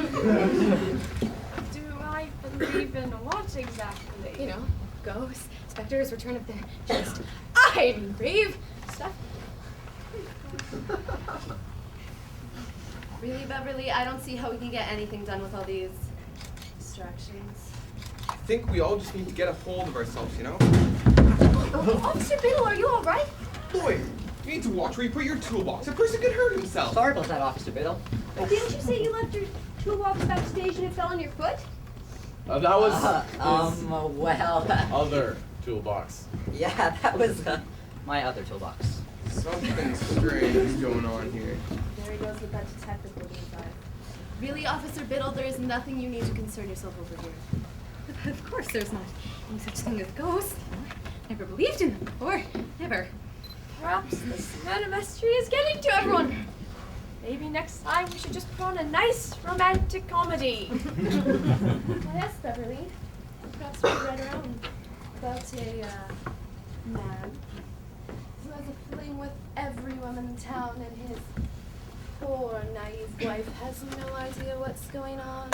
I believe in what exactly? You know, ghosts, specters, return of the just I'm brave stuff. Really, Beverly, I don't see how we can get anything done with all these distractions. I think we all just need to get a hold of ourselves, you know? Officer Biddle, are you alright? Boy, you need to watch where you put your toolbox. A person could hurt himself. Sorry about that, Officer Biddle. Didn't you say you left your toolbox backstage and it fell on your foot? That was Well, other toolbox. yeah, that was my other toolbox. Something strange is going on here. There he goes with that detective looking side. Really, Officer Biddle, there is nothing you need to concern yourself over here. Of course there's not any such thing as ghosts. Never believed in them before. Never. Perhaps this murder mystery is getting to everyone. Maybe next time we should just put on a nice romantic comedy. Yes, Beverly. Perhaps we read around about a man who has a fling with every woman in town, and his poor, naive wife has no idea what's going on.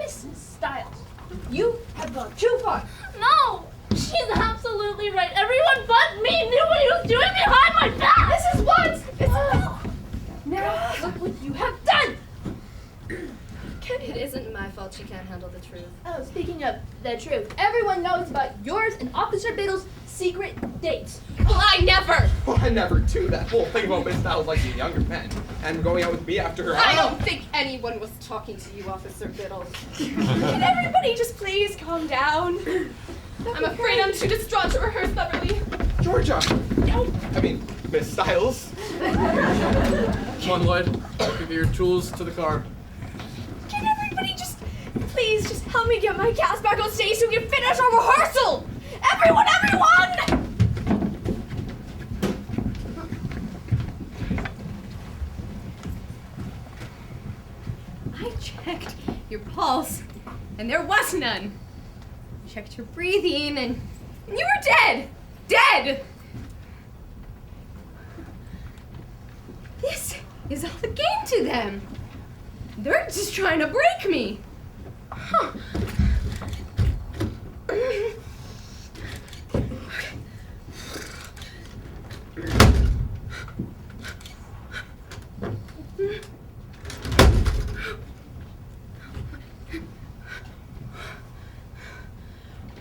Mrs. Styles, you have gone too far. No! She's absolutely right. Everyone but me knew what he was doing behind my back! This is what? Now look what you have done! It isn't my fault she can't handle the truth. Oh, speaking of the truth, everyone knows about yours and Officer Biddle's secret dates. Well, I never! Well, I never do. That whole thing about Miss Styles liking younger men and going out with me after her. I don't think anyone was talking to you, Officer Biddle. Can everybody just please calm down? I'm afraid I'm too distraught to rehearse, Beverly. Georgia! No. I mean, Miss Styles. Come on, Lloyd. Give your tools to the car. Can everybody just please just help me get my cast back on stage so we can finish our rehearsal? Everyone! I checked your pulse, and there was none. I checked your breathing, and you were dead! Dead! This is all a game to them. They're just trying to break me. Huh.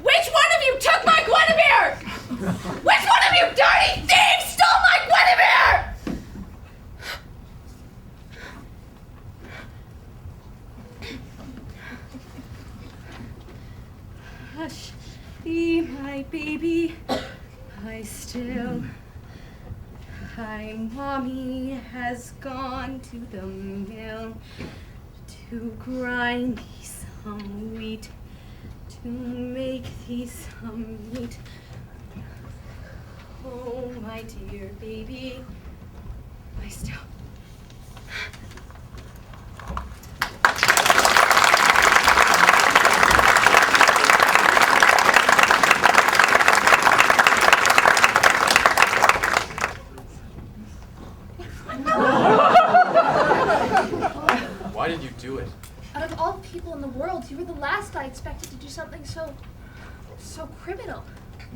Which one of you took my Guinevere? Which one of you dirty thieves stole my Guinevere? Hush, be my baby. My mommy has gone to the mill to grind thee some wheat, to make thee some meat. Oh, my dear baby, lie still. Why did you do it? Out of all people in the world, you were the last I expected to do something so criminal.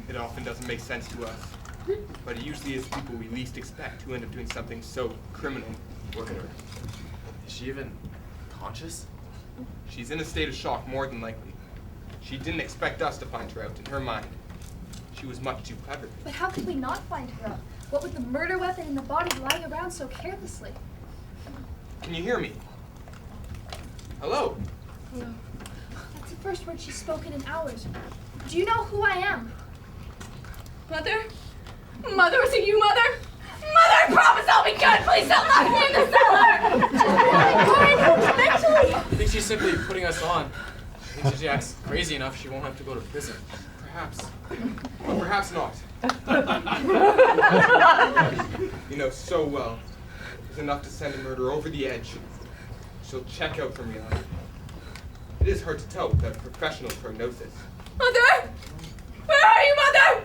It often doesn't make sense to us, but it usually is people we least expect who end up doing something so criminal or murder. Is she even conscious? She's in a state of shock, more than likely. She didn't expect us to find her out. In her mind, she was much too clever. But how could we not find her out? What with the murder weapon in the body lying around so carelessly? Can you hear me? Hello? Hello. That's the first word she's spoken in hours. Do you know who I am? Mother? Mother, is it you, Mother? Mother, I promise I'll be good! Please don't lock me in the cellar! Eventually! I think she's simply putting us on. I think if she acts crazy enough, she won't have to go to prison. Perhaps. Or perhaps not. You know so well. It's enough to send a murderer over the edge. She'll check out from reality. It is hard to tell without a professional prognosis. Mother? Where are you, Mother?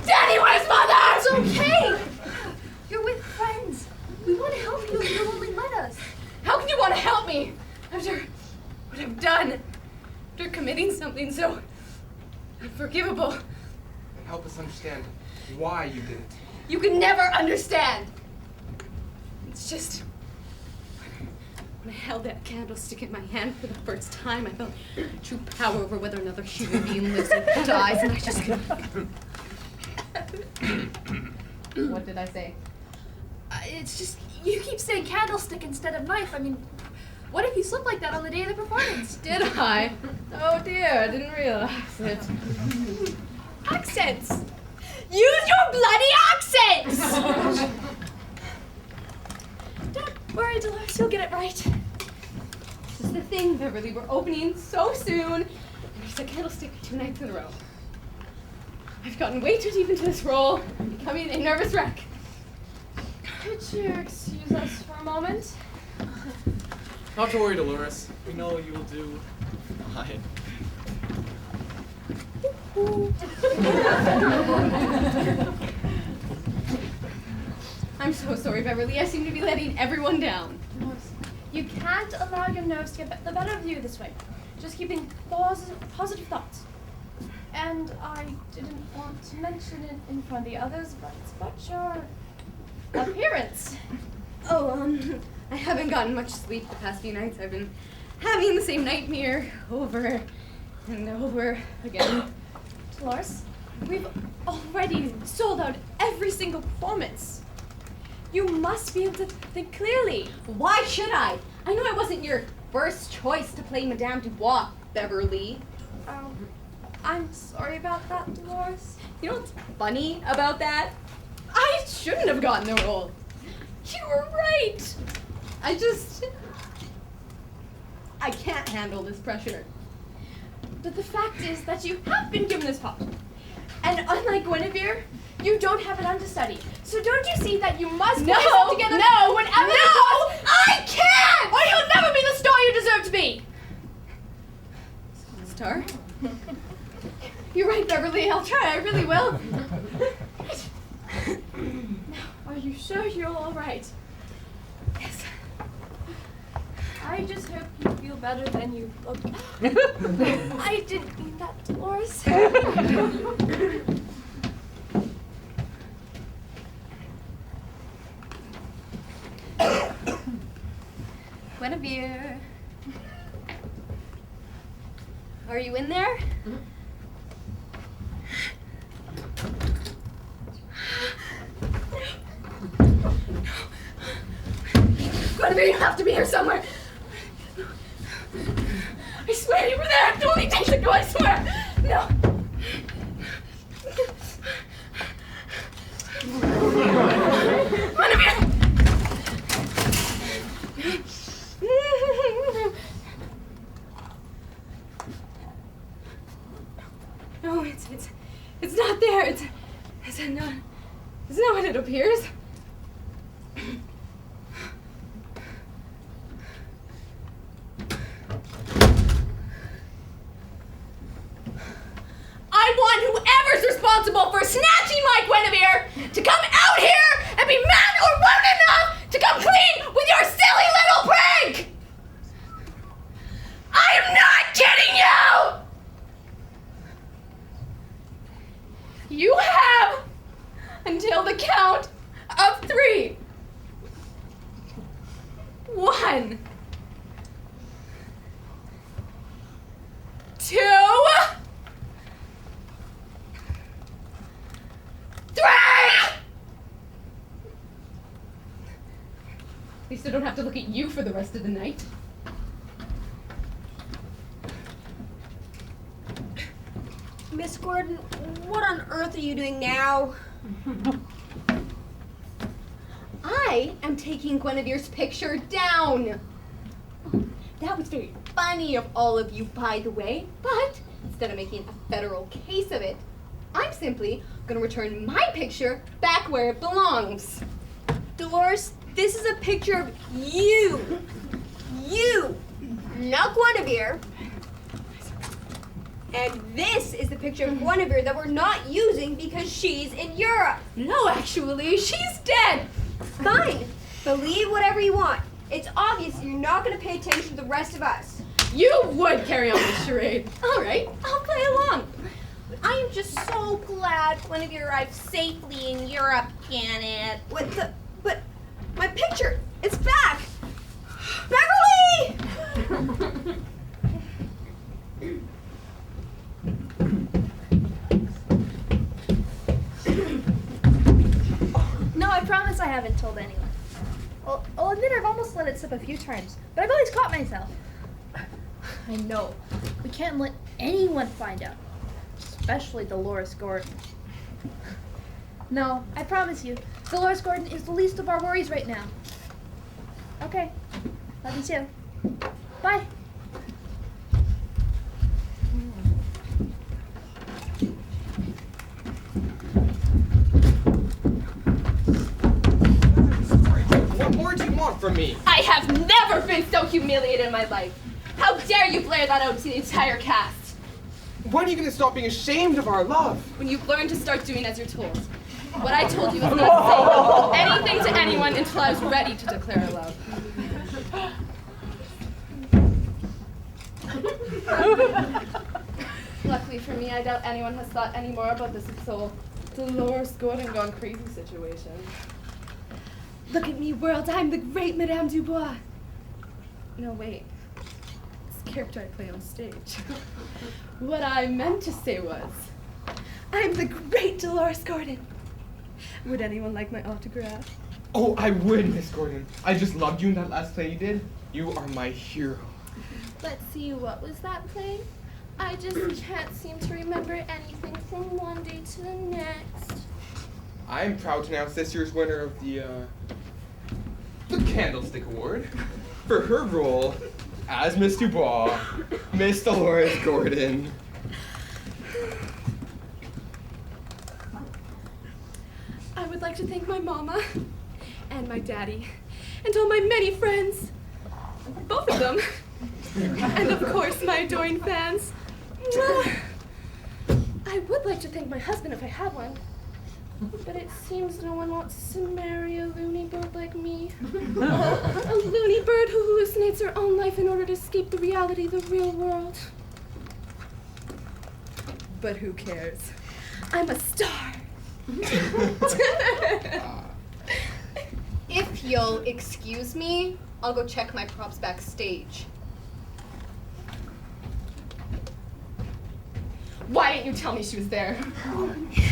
Daddy, where's Mother? It's okay! You're with friends. We want to something so unforgivable. And help us understand why you did it. You can never understand. It's just when I held that candlestick in my hand for the first time, I felt true power over whether another human being lives or dies, and I just couldn't. What did I say? It's just, you keep saying candlestick instead of knife. I mean, what if you slipped like that on the day of the performance? Did I? Oh dear, I didn't realize it. Accents! Use your bloody accents! Don't worry, Dolores, you'll get it right. This is the thing, Beverly. We're opening so soon, and there's a candlestick 2 nights in a row. I've gotten way too deep into this role. I'm becoming a nervous wreck. Could you excuse us for a moment? Not to worry, Dolores. We know you will do fine. I'm so sorry, Beverly. I seem to be letting everyone down. You can't allow your nerves to get the better of you this way. Just keeping positive thoughts. And I didn't want to mention it in front of the others, but it's about your appearance. Oh, I haven't gotten much sleep the past few nights. I've been having the same nightmare over and over again. Dolores, we've already sold out every single performance. You must be able to think clearly. Why should I? I know I wasn't your first choice to play Madame Dubois, Beverly. I'm sorry about that, Dolores. You know what's funny about that? I shouldn't have gotten the role. You were right. I can't handle this pressure. But the fact is that you have been given this part. And unlike Guinevere, you don't have an understudy. So don't you see that you must put yourself together whenever I can't! or you'll never be the star you deserve to be! Star? You're right, Beverly. I'll try. I really will. Now, are you sure you're all right? Yes. I just hope you feel better than you look. I didn't mean that, Dolores. Guinevere. Are you in there? Guinevere, you have to be here somewhere. I swear you were there 20 days ago, I swear. No. Guinevere. No, it's not there. It's not what it appears. I want whoever's responsible for snatching my Guinevere to come out here and be man or woman enough to come clean with your silly little prank! I am not kidding you! You have until the count of 3. 1, 2, 3! At least I don't have to look at you for the rest of the night. Miss Gordon, what on earth are you doing now? I am taking Guinevere's picture down. That was very funny of all of you, by the way, but instead of making a federal case of it, I'm simply going to return my picture back where it belongs. Dolores, this is a picture of you. You, not Guinevere. And this is the picture of Guinevere that we're not using because she's in Europe. No, actually, she's dead. Fine. Believe whatever you want. It's obvious you're not going to pay attention to the rest of us. You would carry on the charade. All right, I'll play along. I am just so glad Guinevere arrived safely in Europe, Janet. But my picture, it's back! Beverly! No, I promise I haven't told anyone. Well, I'll admit I've almost let it slip a few times, but I've always caught myself. I know. We can't let anyone find out. Especially Dolores Gordon. No, I promise you, Dolores Gordon is the least of our worries right now. Okay. Love you too. Bye. What more do you want from me? I have never been so humiliated in my life. How dare you blare that out to the entire cast? When are you going to stop being ashamed of our love? When you learn to start doing as you're told. What I told you was not to say anything to anyone until I was ready to declare love. Luckily for me, I doubt anyone has thought any more about this whole Dolores Gordon gone crazy situation. Look at me, world, I'm the great Madame Dubois. No, wait. It's the character I play on stage. What I meant to say was, I'm the great Dolores Gordon. Would anyone like my autograph? Oh, I would, Miss Gordon. I just loved you in that last play you did. You are my hero. Let's see, what was that play? I just can't seem to remember anything from one day to the next. I'm proud to announce this year's winner of the Candlestick Award for her role as Miss Dubois, Miss Dolores Gordon. I would like to thank my mama and my daddy and all my many friends, both of them, and of course my adoring fans. I would like to thank my husband if I had one, but it seems no one wants to marry a loony bird like me. A loony bird who hallucinates her own life in order to escape the reality of the real world. But who cares? I'm a star. If you'll excuse me, I'll go check my props backstage. Why didn't you tell me she was there?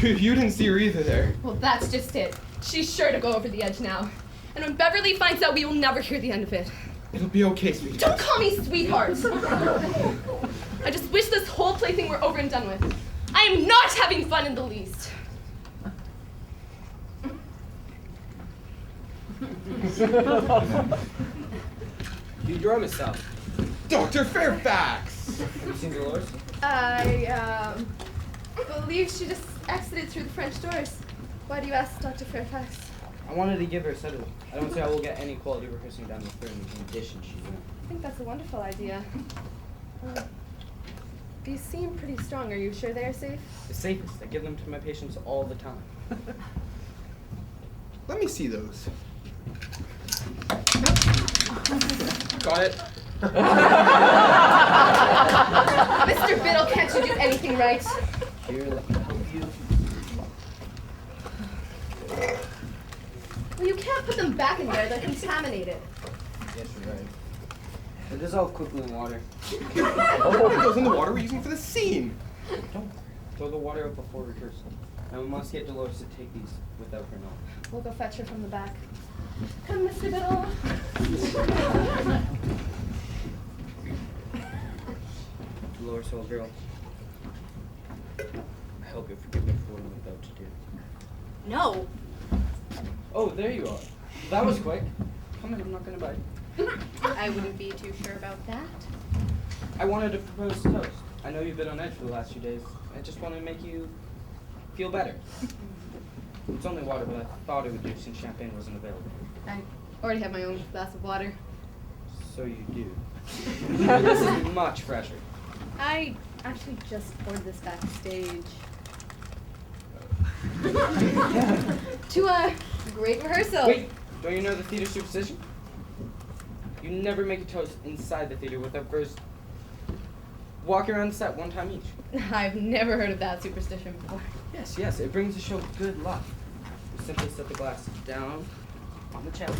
You didn't see her either there. Well, that's just it. She's sure to go over the edge now. And when Beverly finds out, we will never hear the end of it. It'll be okay, sweetie. Don't call me sweetheart. I just wish this whole plaything were over and done with. I am not having fun in the least. You draw yourself. Dr. Fairfax! Have you seen Dolores? I believe she just exited through the French doors. Why do you ask, Dr. Fairfax? I wanted to give her a sedative. I don't see how we'll get any quality rehearsing down the third in the condition she's in. I think that's a wonderful idea. These seem pretty strong. Are you sure they are safe? The safest. I give them to my patients all the time. Let me see those. Got it. Mr. Biddle, can't you do anything right? Here, let me help you. Well, you can't put them back in there. They're contaminated. Yes, you're right. They dissolve quickly in water. It goes in the water we're using for the scene. Don't throw the water out before rehearsal. And we must get Dolores to take these without her knowledge. We'll go fetch her from the back. Come, Mr. Biddle. Dolores, old girl. I hope you forgive me for what I'm about to do. No. Oh, there you are. That was quick. Come in, I'm not gonna bite. I wouldn't be too sure about that. I wanted to propose toast. I know you've been on edge for the last few days. I just wanted to make you feel better. It's only water, but I thought it would do since champagne wasn't available. I already have my own glass of water. So you do. This is much fresher. I actually just poured this backstage. To a great rehearsal. Wait, don't you know the theater superstition? You never make a toast inside the theater without first walking around the set one time each. I've never heard of that superstition before. Yes, yes, it brings the show good luck. You simply set the glass down on the chest.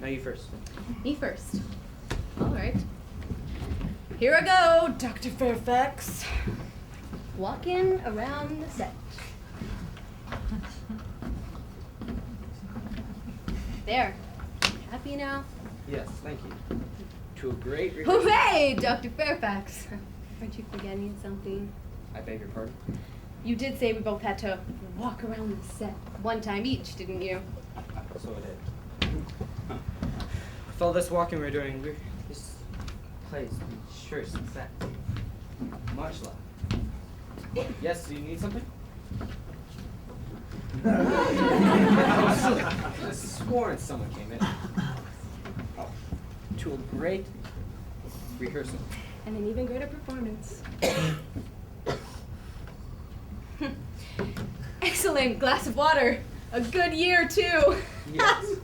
Now you first. Me first. All right. Here I go, Dr. Fairfax. Walking around the set. There. Happy now? Yes, thank you. To a great Hooray, Dr. Fairfax. Aren't you forgetting something? I beg your pardon? You did say we both had to walk around the set one time each, didn't you? So it is. With all this walking we're doing, this place needs shirts and sets. Much love. Yes, do you need something? I sworn someone came in. Oh, to a great rehearsal. And an even greater performance. Excellent glass of water. A good year, too. Yes,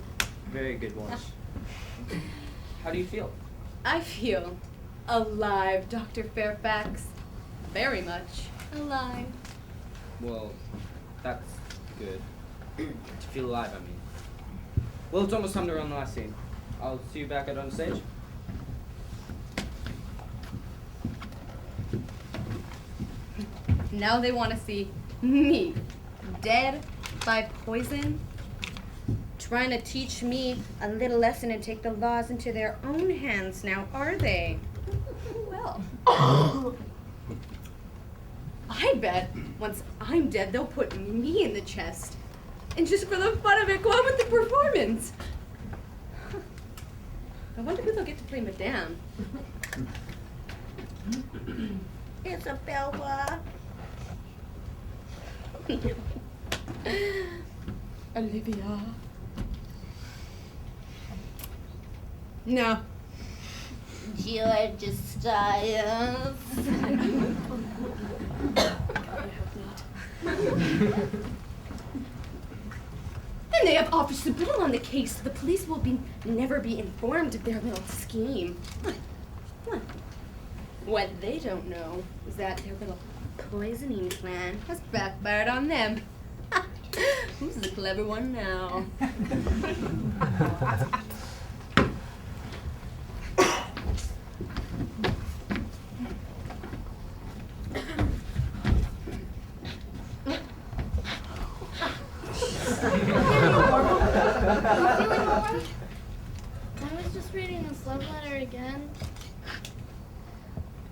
very good one. How do you feel? I feel alive, Dr. Fairfax. Very much alive. Well, that's good. To feel alive, I mean. Well, it's almost time to run the last scene. I'll see you back out on stage. Now they want to see me dead by poison, trying to teach me a little lesson and take the laws into their own hands now, are they? Well, I bet once I'm dead, they'll put me in the chest. And just for the fun of it, go on with the performance. I wonder who they'll get to play Madame. Isabella. Olivia. No. George Styles. Then they have Officer Bill on the case. The police will never be informed of their little scheme. What they don't know is that their little poisoning plan has backfired on them. Who's the clever one now? Feeling alright? I was just reading this love letter again.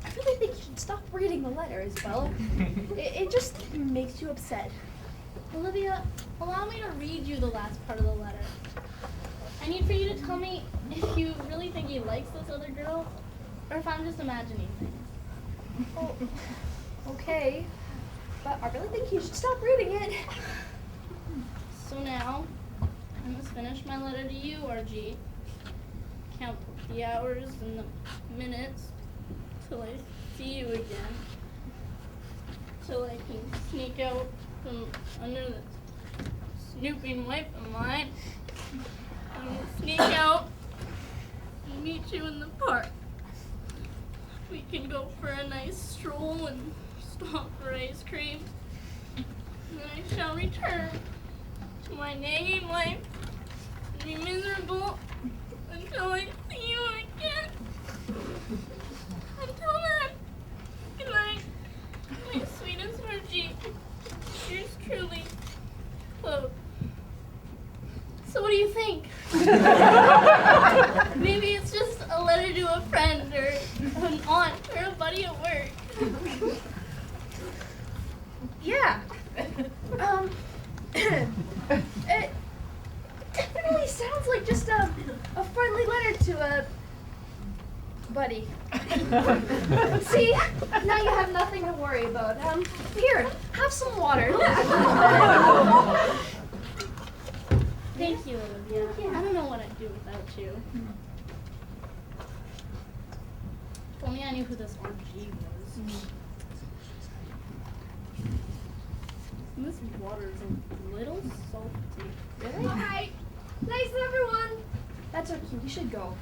I really think you should stop reading the letter, Isabella. It just makes you upset. Olivia, allow me to read you the last part of the letter. I need for you to tell me if you really think he likes this other girl, or if I'm just imagining things. Oh, okay. But I really think you should stop reading it. So now, I must finish my letter to you, RG. Count the hours and the minutes till I see you again. Till I can sneak out from under the snooping wife of mine. I'm gonna sneak out and meet you in the park. We can go for a nice stroll and stop for ice cream. And then I shall return to my nagging wife and be miserable until I see you again. Until then, good night, my sweetest Margie. Yours truly, Claude. So what do you think? Maybe it's just a letter to a friend or an aunt or a buddy at work. Yeah. It definitely sounds like just a friendly letter to a buddy. See, now you have nothing to worry about. Here, have some water. Thank you, Olivia. I don't know what I'd do without you. If only I knew who this RG was. This water is a little salty. Really? Alright. Thanks, everyone. That's okay. We should go.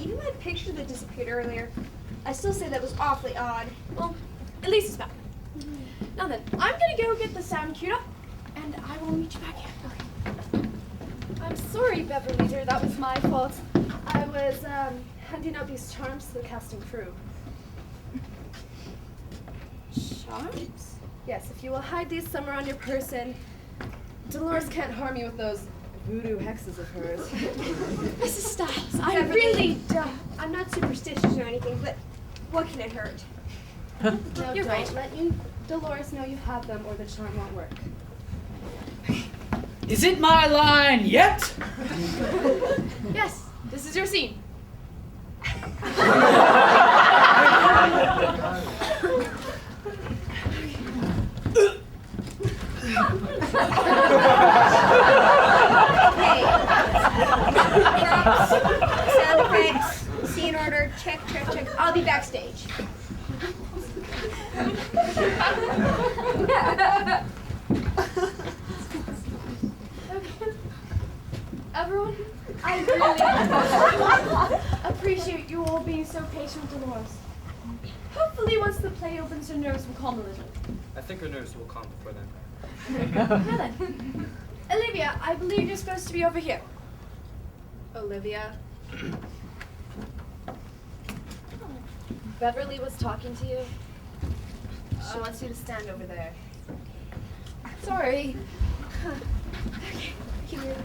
even my picture that disappeared earlier, I still say that was awfully odd. Well, at least it's back. Now then, I'm gonna go get the sound queued up, and I will meet you back here. I'm sorry, Beverly dear, that was my fault. I was handing out these charms to the casting crew. Charms? Yes, if you will hide these somewhere on your person, Dolores can't harm you with those voodoo hexes of hers. Mrs. Styles, I really don't. I'm not superstitious or anything, but what can it hurt? No, You're don't right. let Dolores know you have them or the charm won't work. Is it my line yet? Yes, this is your scene. Okay. Props, sound effects, scene order, check. I'll be backstage. Everyone, I really appreciate you all being so patient with Dolores. Hopefully once the play opens, her nerves will calm a little. I think her nerves will calm before then. Now then, Olivia, I believe you're supposed to be over here. Olivia. Beverly was talking to you. She wants you to stand over there. Sorry. Okay, here.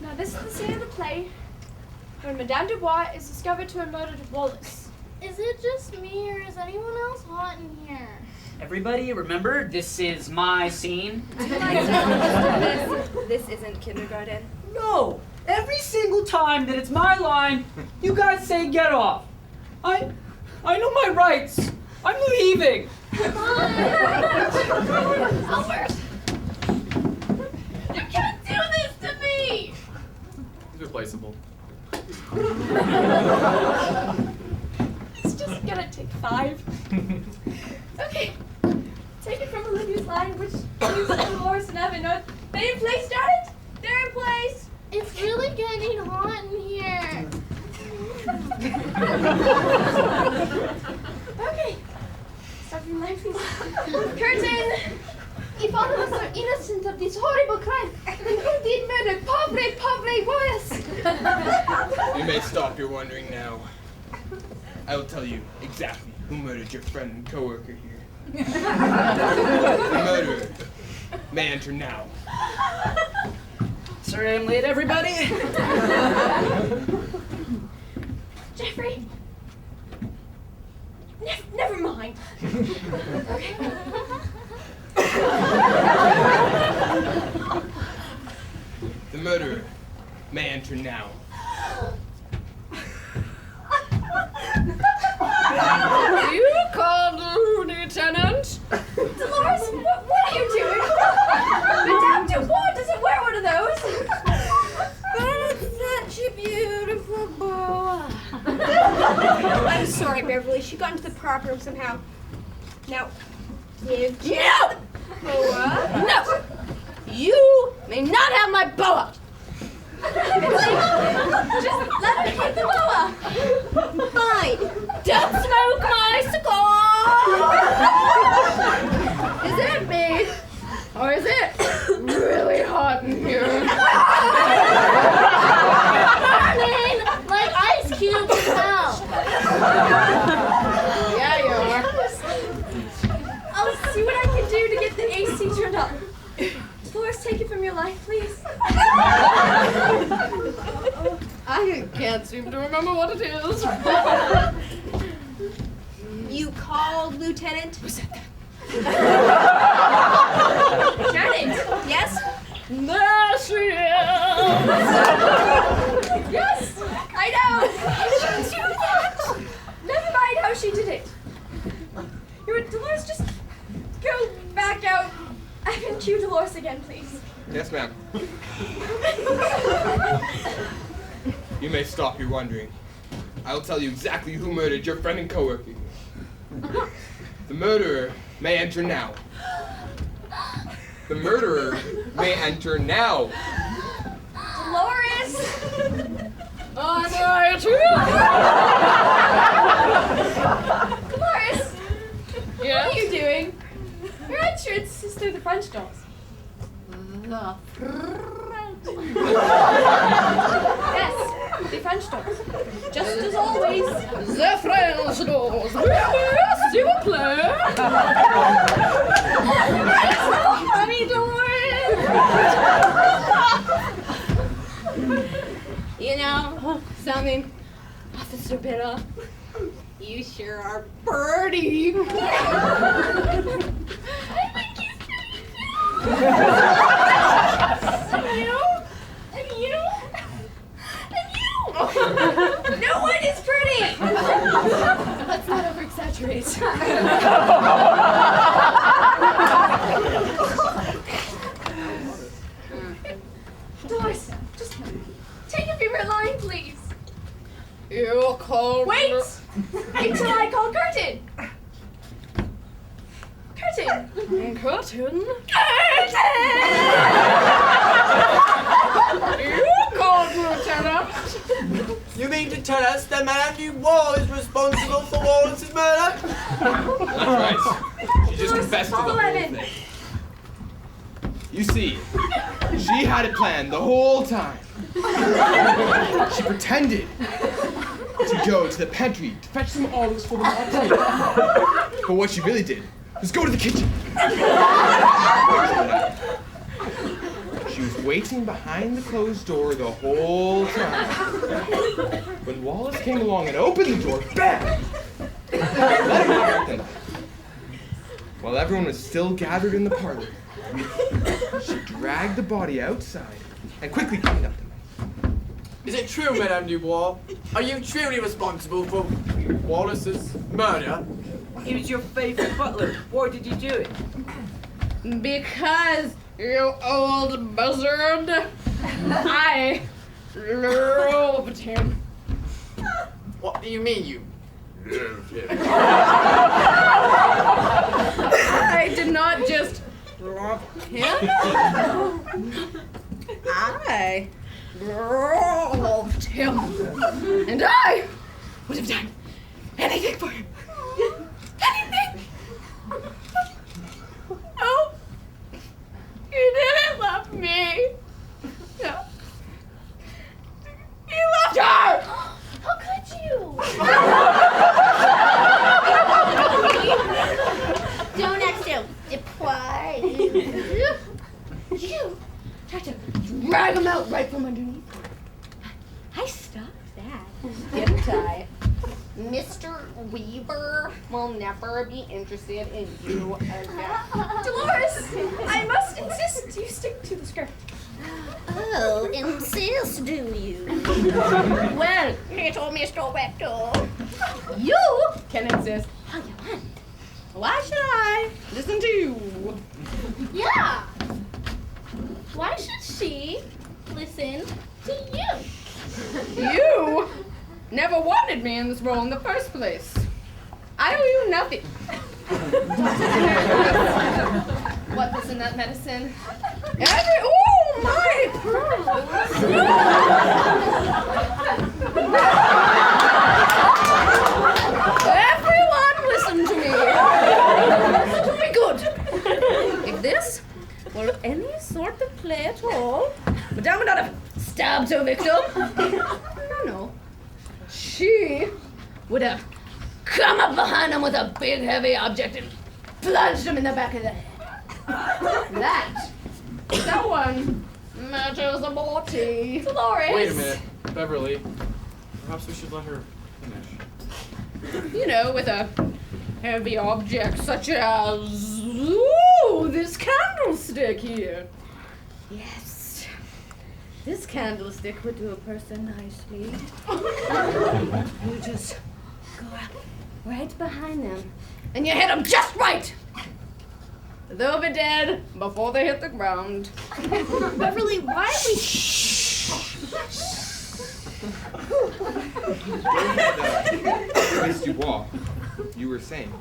Now this is the scene of the play when Madame Dubois is discovered to have murdered Wallace. Is it just me or is anyone else hot in here? Everybody, remember, this is my scene. This isn't kindergarten. No! Every single time that it's my line, you guys say get off. I know my rights. I'm leaving. Albert! You can't do this to me! He's replaceable. It's just gonna take 5. Okay, take it from Olivia's line, which is Dolores and Evan. Are they in place, darling? They're in place. It's really getting hot in here. Okay, start your line, please. Curtain. If all of us are innocent of this horrible crime, then who did murder Pobre Wallace? You may stop your wondering now. I will tell you exactly who murdered your friend and coworker here. The murderer may enter now. Sorry I'm late, everybody. Jeffrey. Never mind. Okay. The murderer may enter now. You called Lieutenant? Dolores, what are you doing? Madame Dubois doesn't wear one of those. That's such a beautiful boa. I'm sorry, Beverly. She got into the prop room somehow. Now, give Jack the boa. No! You may not have my boa! Just let her keep the boa. Fine. Don't smoke my cigar! Is it me? Or is it really hot in here? Burning like ice cubes in hell. Yeah, you are. I'll see what I can do to get the AC turned up. Dolores, take it from your line, please. I can't seem to remember what it is. You called, Lieutenant? Who said that? Janet, yes? There she is! Yes, I know. She did that. Never mind how she did it. Dolores, just go back out and cue Dolores again, please. Yes, ma'am. You may stop your wondering. I will tell you exactly who murdered your friend and coworker. The murderer may enter now. The murderer may enter now. Dolores! I'm right too. Dolores, Yeah? what are you doing? Your entrance is through the French doors. Yes, the French doors. Just as always. The French doors. S'il vous plaît. Honey, Dolores. You know something, Officer Biddle? You sure are pretty. I think he's pretty too. And you. No one is pretty. Let's not over-exaggerate. Dolores, just take your favorite line, please. You called. Wait until I call curtain. Curtain. Curtain? Curtain. You called, Lieutenant. You mean to tell us that Madame Dubois is responsible for Wallace's murder? That's right. She just confessed to the whole thing. You see, she had it planned the whole time. She pretended to go to the pantry to fetch some olives for the latte. But what she really did was go to the kitchen. She was waiting behind the closed door the whole time. When Wallace came along and opened the door, bam! Let him have the knife. While everyone was still gathered in the parlor, she dragged the body outside and quickly cleaned up the mess. Is it true, Madame Dubois? Are you truly responsible for Wallace's murder? He was your favorite butler. Why did you do it? Because, you old buzzard, I loved him. What do you mean you loved him? I did not just love him. I loved him. And I would have done anything for him. Anything. Oh, he didn't love me. No. He loved her. How could you? Don't act so surprised. You tried to drag him out right from underneath. I stopped that, didn't I? Mr. Weaver will never be interested in you again. Dolores, I must insist you stick to the script. Oh, insist, do you? Well, Little Mr. Rector. you can insist all you want. Why should I listen to you? Yeah. Why should she listen to you? You never wanted me in this role in the first place. I owe you nothing. What was in that medicine? Oh my Everyone listen to me. Listen to me good. If this were any sort of play at all, Madame would not have stabbed her victim. No. She would have come up behind him with a big heavy object and plunged him in the back of the head. That one matters a morty. Dolores. Wait a minute, Beverly. Perhaps we should let her finish. You know, with a heavy object such as, ooh, this candlestick here. Yes, this candlestick would do a person nicely. You just go right behind them, and you hit them just right. They'll be dead before they hit the ground. Beverly, why are we... Miss Dubois, you were saying.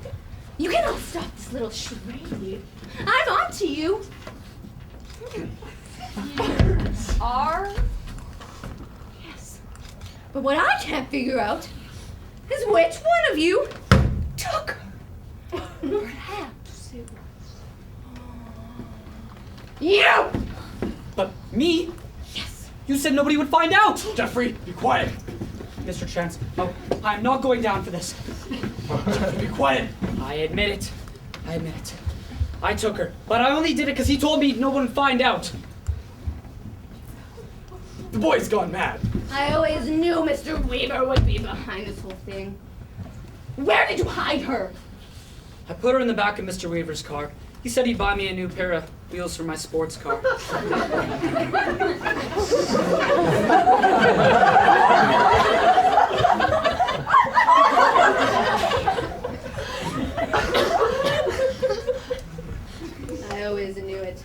You cannot stop this little charade. I'm on to you. Are? Yes. But what I can't figure out is which one of you took her. Perhaps it was you! But me? Yes. You said nobody would find out. Jeffrey, be quiet. Mr. Chance, I'm not going down for this. Jeffrey, be quiet. I admit it. I took her, but I only did it because he told me no one would find out. The boy's gone mad. I always knew Mr. Weaver would be behind this whole thing. Where did you hide her? I put her in the back of Mr. Weaver's car. He said he'd buy me a new pair of wheels for my sports car. I always knew it.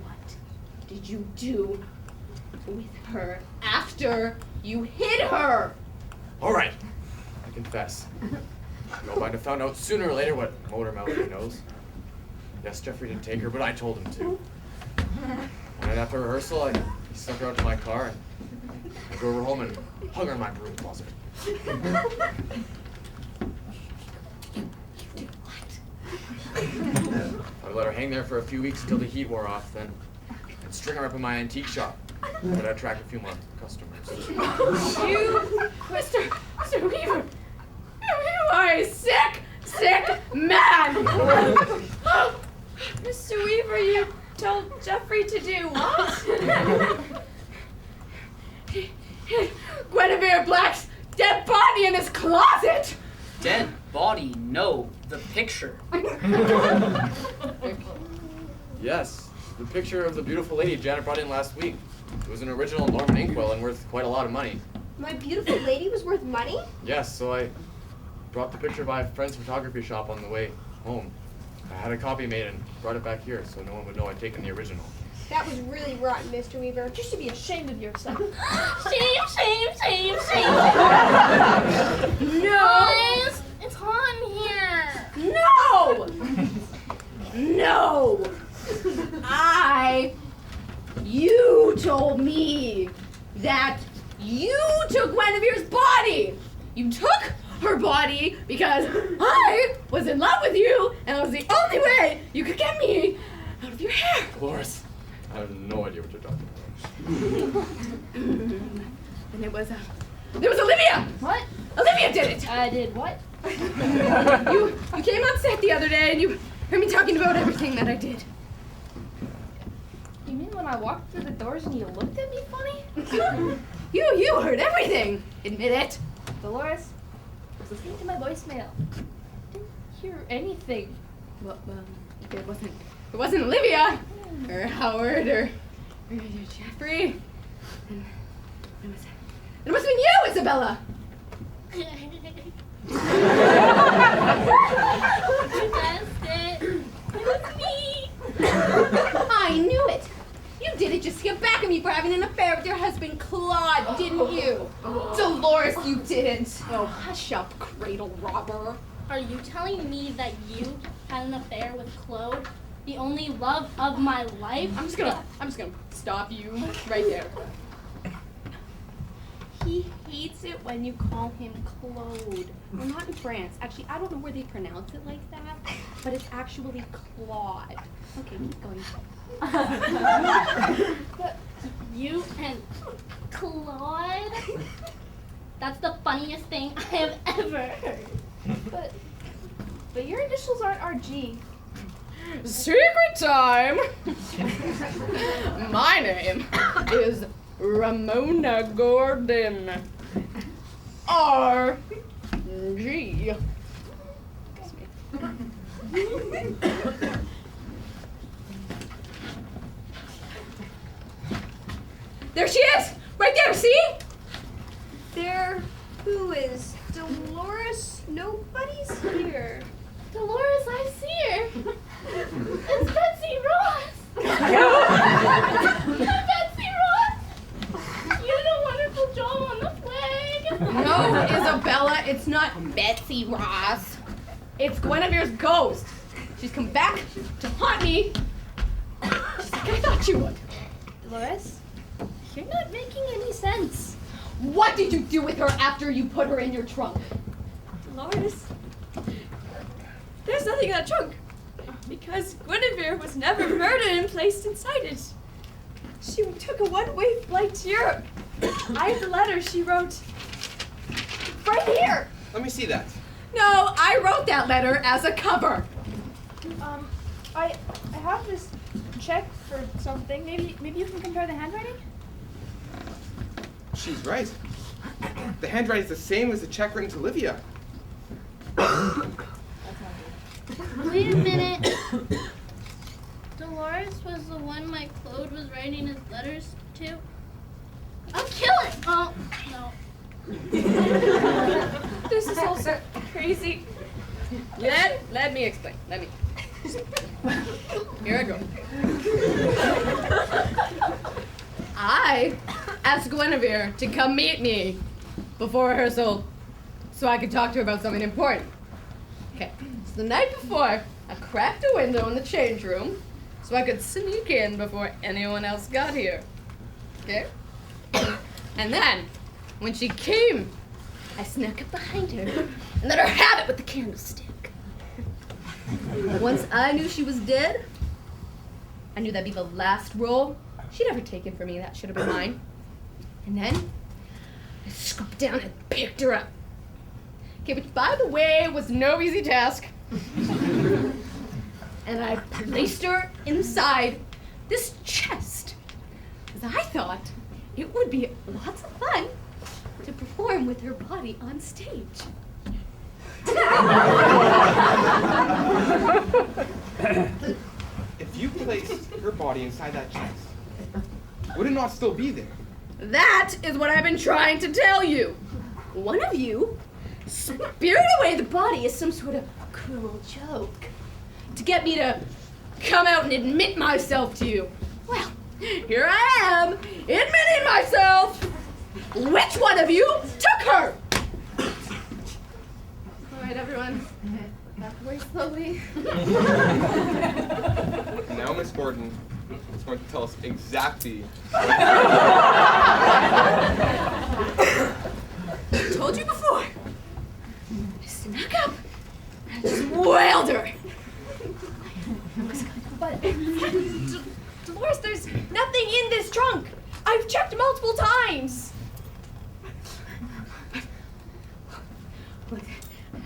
What did you do with her after you hid her? All right, I confess. No, I'd have found out sooner or later what motor mouth he knows. Yes, Jeffrey didn't take her, but I told him to. One night after rehearsal, he snuck her out to my car, and I drove her home and hung her in my broom closet. I let her hang there for a few weeks until the heat wore off, then I'd string her up in my antique shop. But I'd attract a few more customers. You, Mr. Weaver, you are a sick man! Mr. Weaver, you told Jeffrey to do what? Guinevere Black's dead body in his closet! Dead body, no, the picture. Yes, the picture of the beautiful lady Janet brought in last week. It was an original Norman Inkwell and worth quite a lot of money. My beautiful lady was worth money? Yes, so I brought the picture by a friend's photography shop on the way home. I had a copy made and brought it back here so no one would know I'd taken the original. That was really rotten, Mr. Weaver. You should be ashamed of yourself. Shame. No! Guys, it's hot in here. No! You told me that you took Guinevere's body! You took her body because I was in love with you and it was the only way you could get me out of your hair! Dolores, I have no idea what you're talking And it was Olivia! What? Olivia did it! I did what? You came on set the other day and you heard me talking about everything that I did. You mean when I walked through the doors and you looked at me funny? You heard everything! Admit it! Dolores, I was listening to my voicemail. Didn't hear anything. Well, it wasn't Olivia, or Howard, or Jeffrey. And it must have been you, Isabella! You guessed it. It was me. I knew it! You did it just to get back at me for having an affair with your husband, Claude, didn't you? Dolores, you didn't! Oh, hush up, cradle robber. Are you telling me that you had an affair with Claude, the only love of my life? I'm just gonna stop you right there. He hates it when you call him Claude. Well, not in France. Actually, I don't know where they pronounce it like that, but it's actually Claude. Okay, keep going. But you and Claude? That's the funniest thing I have ever heard. But your initials aren't RG. Secret time! My name is Ramona Gordon. R.G. There she is! Right there, see? There, who is Dolores? Nobody's here. Dolores, I see her. It's Betsy Ross. Betsy Ross. You did a wonderful job on the flag. No, Isabella, it's not Betsy Ross. It's Guinevere's ghost. She's come back to haunt me. Just like I thought she would. Dolores? You're not making any sense. What did you do with her after you put her in your trunk? Dolores, there's nothing in that trunk. Because Guinevere was never murdered and placed inside it. She took a one-way flight to Europe. I have the letter she wrote right here. Let me see that. No, I wrote that letter as a cover. I have this check for something. Maybe you can compare the handwriting? She's right. The handwriting's the same as the check written to Livia. Wait a minute. Dolores was the one my Claude was writing his letters to? I'll kill it! Oh, no. This is all so crazy. Let me explain. Here I go. I asked Guinevere to come meet me before rehearsal so I could talk to her about something important. Okay, so the night before, I cracked a window in the change room so I could sneak in before anyone else got here. Okay? And then, when she came, I snuck up behind her and let her have it with the candlestick. Once I knew she was dead, I knew that'd be the last role she'd ever taken for me. That should have been mine. And then, I scooped down and picked her up. Okay, which, by the way, was no easy task. And I placed her inside this chest, because I thought it would be lots of fun to perform with her body on stage. If you placed her body inside that chest, would it not still be there? That is what I've been trying to tell you. One of you spirited away the body as some sort of cruel joke to get me to come out and admit myself to you. Well, here I am, admitting myself. Which one of you took her? All right, everyone, back away slowly. Now Miss Gordon is going to tell us exactly. I told you before. I snuck up and I just wailed her. But, Dolores, there's nothing in this trunk. I've checked multiple times. Look,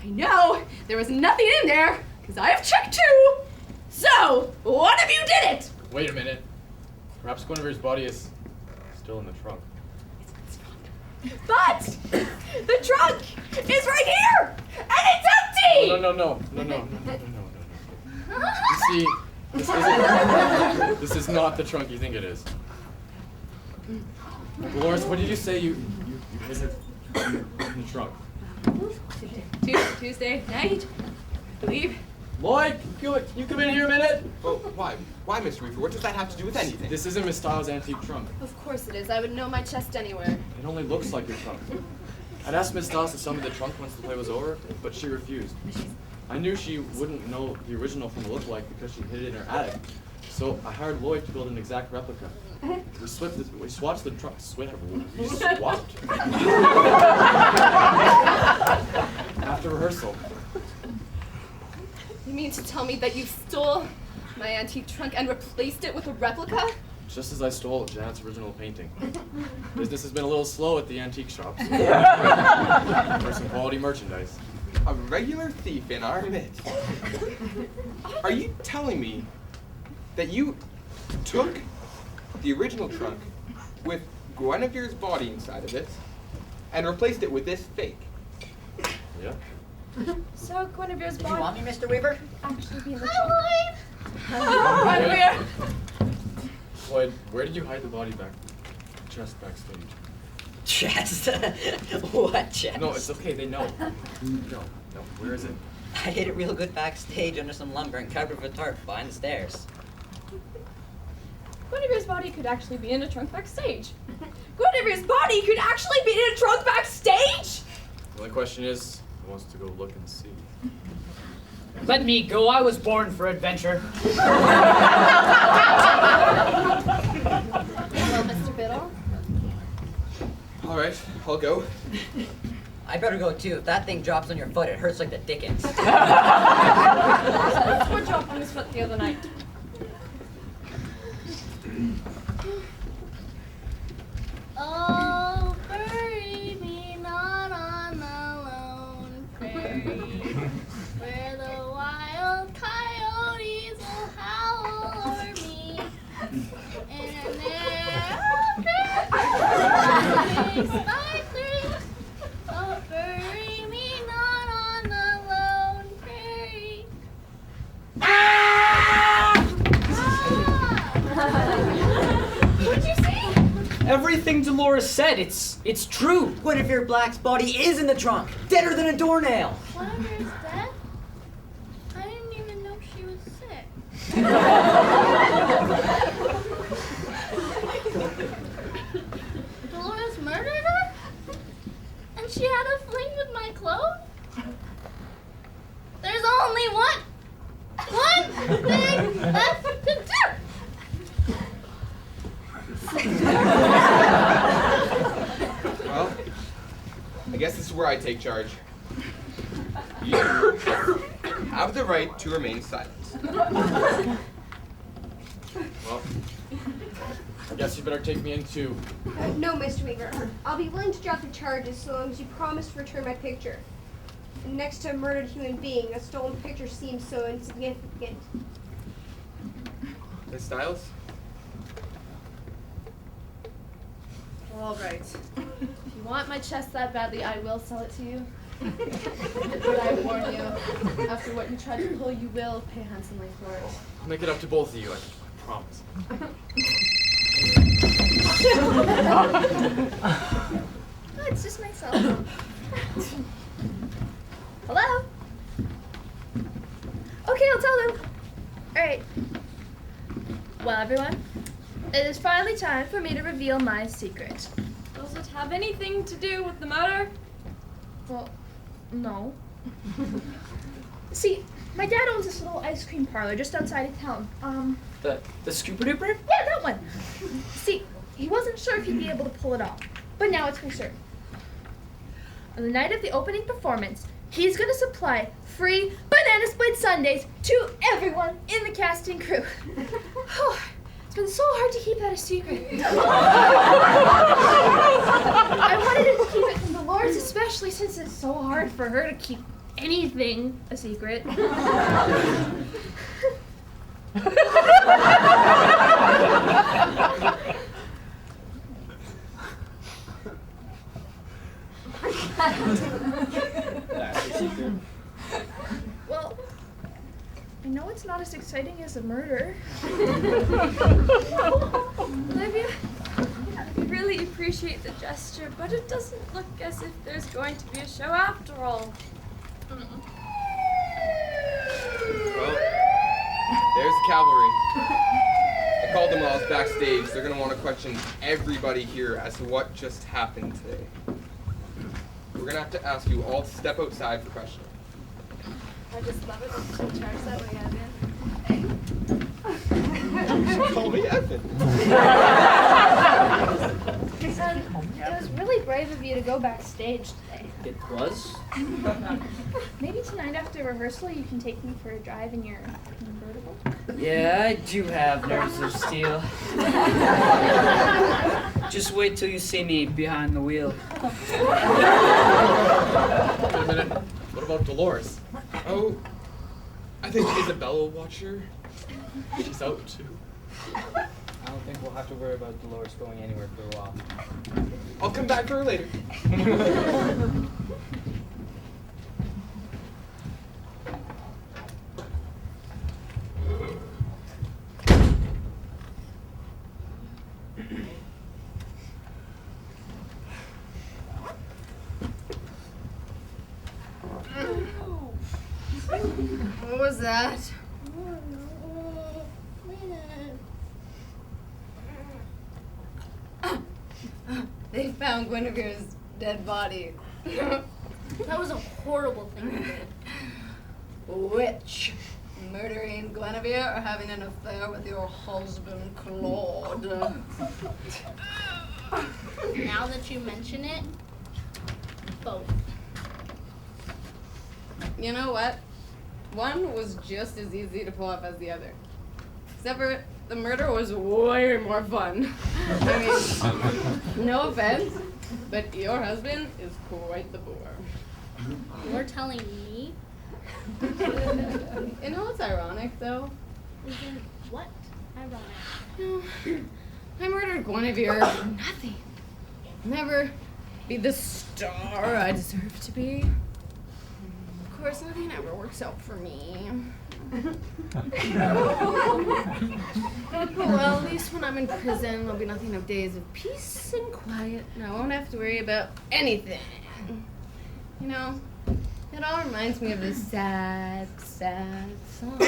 I know there was nothing in there because I have checked too. So, one of you did it. Wait a minute. Perhaps Guinevere's body is still in the trunk. But the trunk is right here, and it's empty. No. You see, this is not the trunk you think it is. Dolores, what did you say you hid it in the trunk? Tuesday night, I believe. Lloyd, you come in here a minute. Well, why? Why, Mr. Reefer? What does that have to do with anything? This isn't Miss Styles' antique trunk. Of course it is. I would know my chest anywhere. It only looks like your trunk. I'd asked Miss Styles to sell me the trunk once the play was over, but she refused. I knew she wouldn't know the original from the lookalike because she hid it in her attic. So I hired Lloyd to build an exact replica. We swatched the trunk. We swapped. After rehearsal. You mean to tell me that you stole my antique trunk and replaced it with a replica? Just as I stole Janet's original painting. Business has been a little slow at the antique shops. For some quality merchandise. A regular thief in our midst. Are you telling me that you took the original trunk with Guinevere's body inside of it and replaced it with this fake? Yeah. So Guinevere's Do you body want me, Mr. Weaver? actually be in the trunk. Guinevere! Lloyd, where did you hide the body just backstage? Chest? What chest? No, it's okay, they know. No, where is it? I hid it real good backstage under some lumber and covered with a tarp behind the stairs. Guinevere's body could actually be in a trunk backstage. Guinevere's body could actually be in a trunk backstage? The only question is, who wants to go look and see? Let me go. I was born for adventure. Hello, Mr. Biddle. All right, I'll go. I better go too. If that thing drops on your foot, it hurts like the dickens. What dropped on his foot the other night? Oh, bury me not on the lone prairie, where the wild coyotes will howl o'er me, and there by three. Oh, bury me not on the lone prairie. What'd you say? Everything Dolores said, it's true. Guinevere Black's body is in the trunk, deader than a doornail. Guinevere's dead? I didn't even know she was sick. Dolores murdered her? And she had a fling with my clothes? There's only one thing left to do! Well, I guess this is where I take charge. You have the right to remain silent. Well, I guess you better take me in too. No, Mr. Weaver. I'll be willing to drop the charges so long as you promise to return my picture. And next to a murdered human being, a stolen picture seems so insignificant. Miss Styles? All right. If you want my chest that badly, I will sell it to you. But I warn you, after what you tried to pull, you will pay handsomely for it. I'll make it up to both of you, I promise. Oh, it's just myself. Hello? Okay, I'll tell them. Alright. Well, everyone, it is finally time for me to reveal my secret. Does it have anything to do with the murder? Well, no. See, my dad owns this little ice cream parlor just outside of town. The Scooper Duper? Yeah, that one. See, he wasn't sure if he'd be able to pull it off, but now it's for sure. On the night of the opening performance, he's going to supply free banana split sundaes to everyone in the cast and crew. It's been so hard to keep that a secret. I wanted to keep it from Dolores, especially since it's so hard for her to keep anything a secret. That's your secret. Well, I know it's not as exciting as a murder. Olivia, I really appreciate the gesture, but it doesn't look as if there's going to be a show after all. Well, there's the cavalry. I called them while I was backstage. They're going to want to question everybody here as to what just happened today. We're going to have to ask you all to step outside for questioning. I just love it when she charges that way, Evan. Call me Evan. It was really brave of you to go backstage today. It was? Maybe tonight after rehearsal you can take me for a drive in your convertible? Yeah, I do have nerves of steel. Just wait till you see me behind the wheel. Wait a minute. What about Dolores? Oh, I think Isabella will watch her. She's out too. I don't think we'll have to worry about Dolores going anywhere for a while. I'll come back for her later. What was that? They found Guinevere's dead body. That was a horrible thing to do. Which? Murdering Guinevere or having an affair with your husband, Claude? Now that you mention it, both. You know what? One was just as easy to pull off as the other. Except for the murder was way more fun. I mean, no offense, but your husband is quite the bore. You're telling me? You know what's ironic, though? Isn't what ironic? No, I murdered Guinevere for nothing. I'll never be the star I deserve to be. Of course, nothing ever works out for me. Well, at least when I'm in prison, there'll be nothing of days of peace and quiet, and I won't have to worry about anything. You know, it all reminds me of this sad, sad song.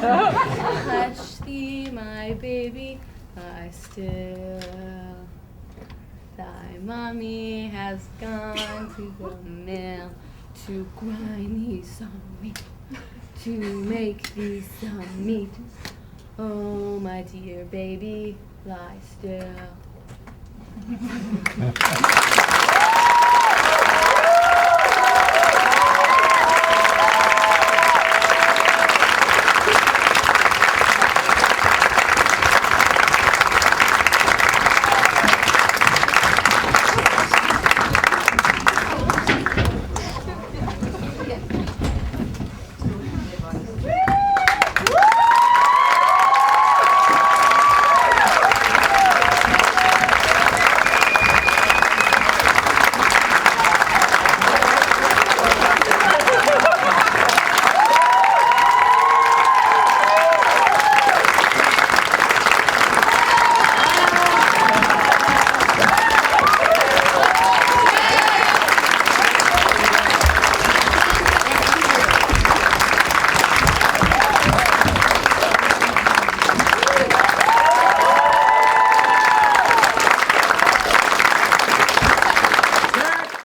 Hush thee, my baby, lie still. Thy mommy has gone to the mill to grind thee some wheat, to make thee some meat. Oh, my dear baby, lie still.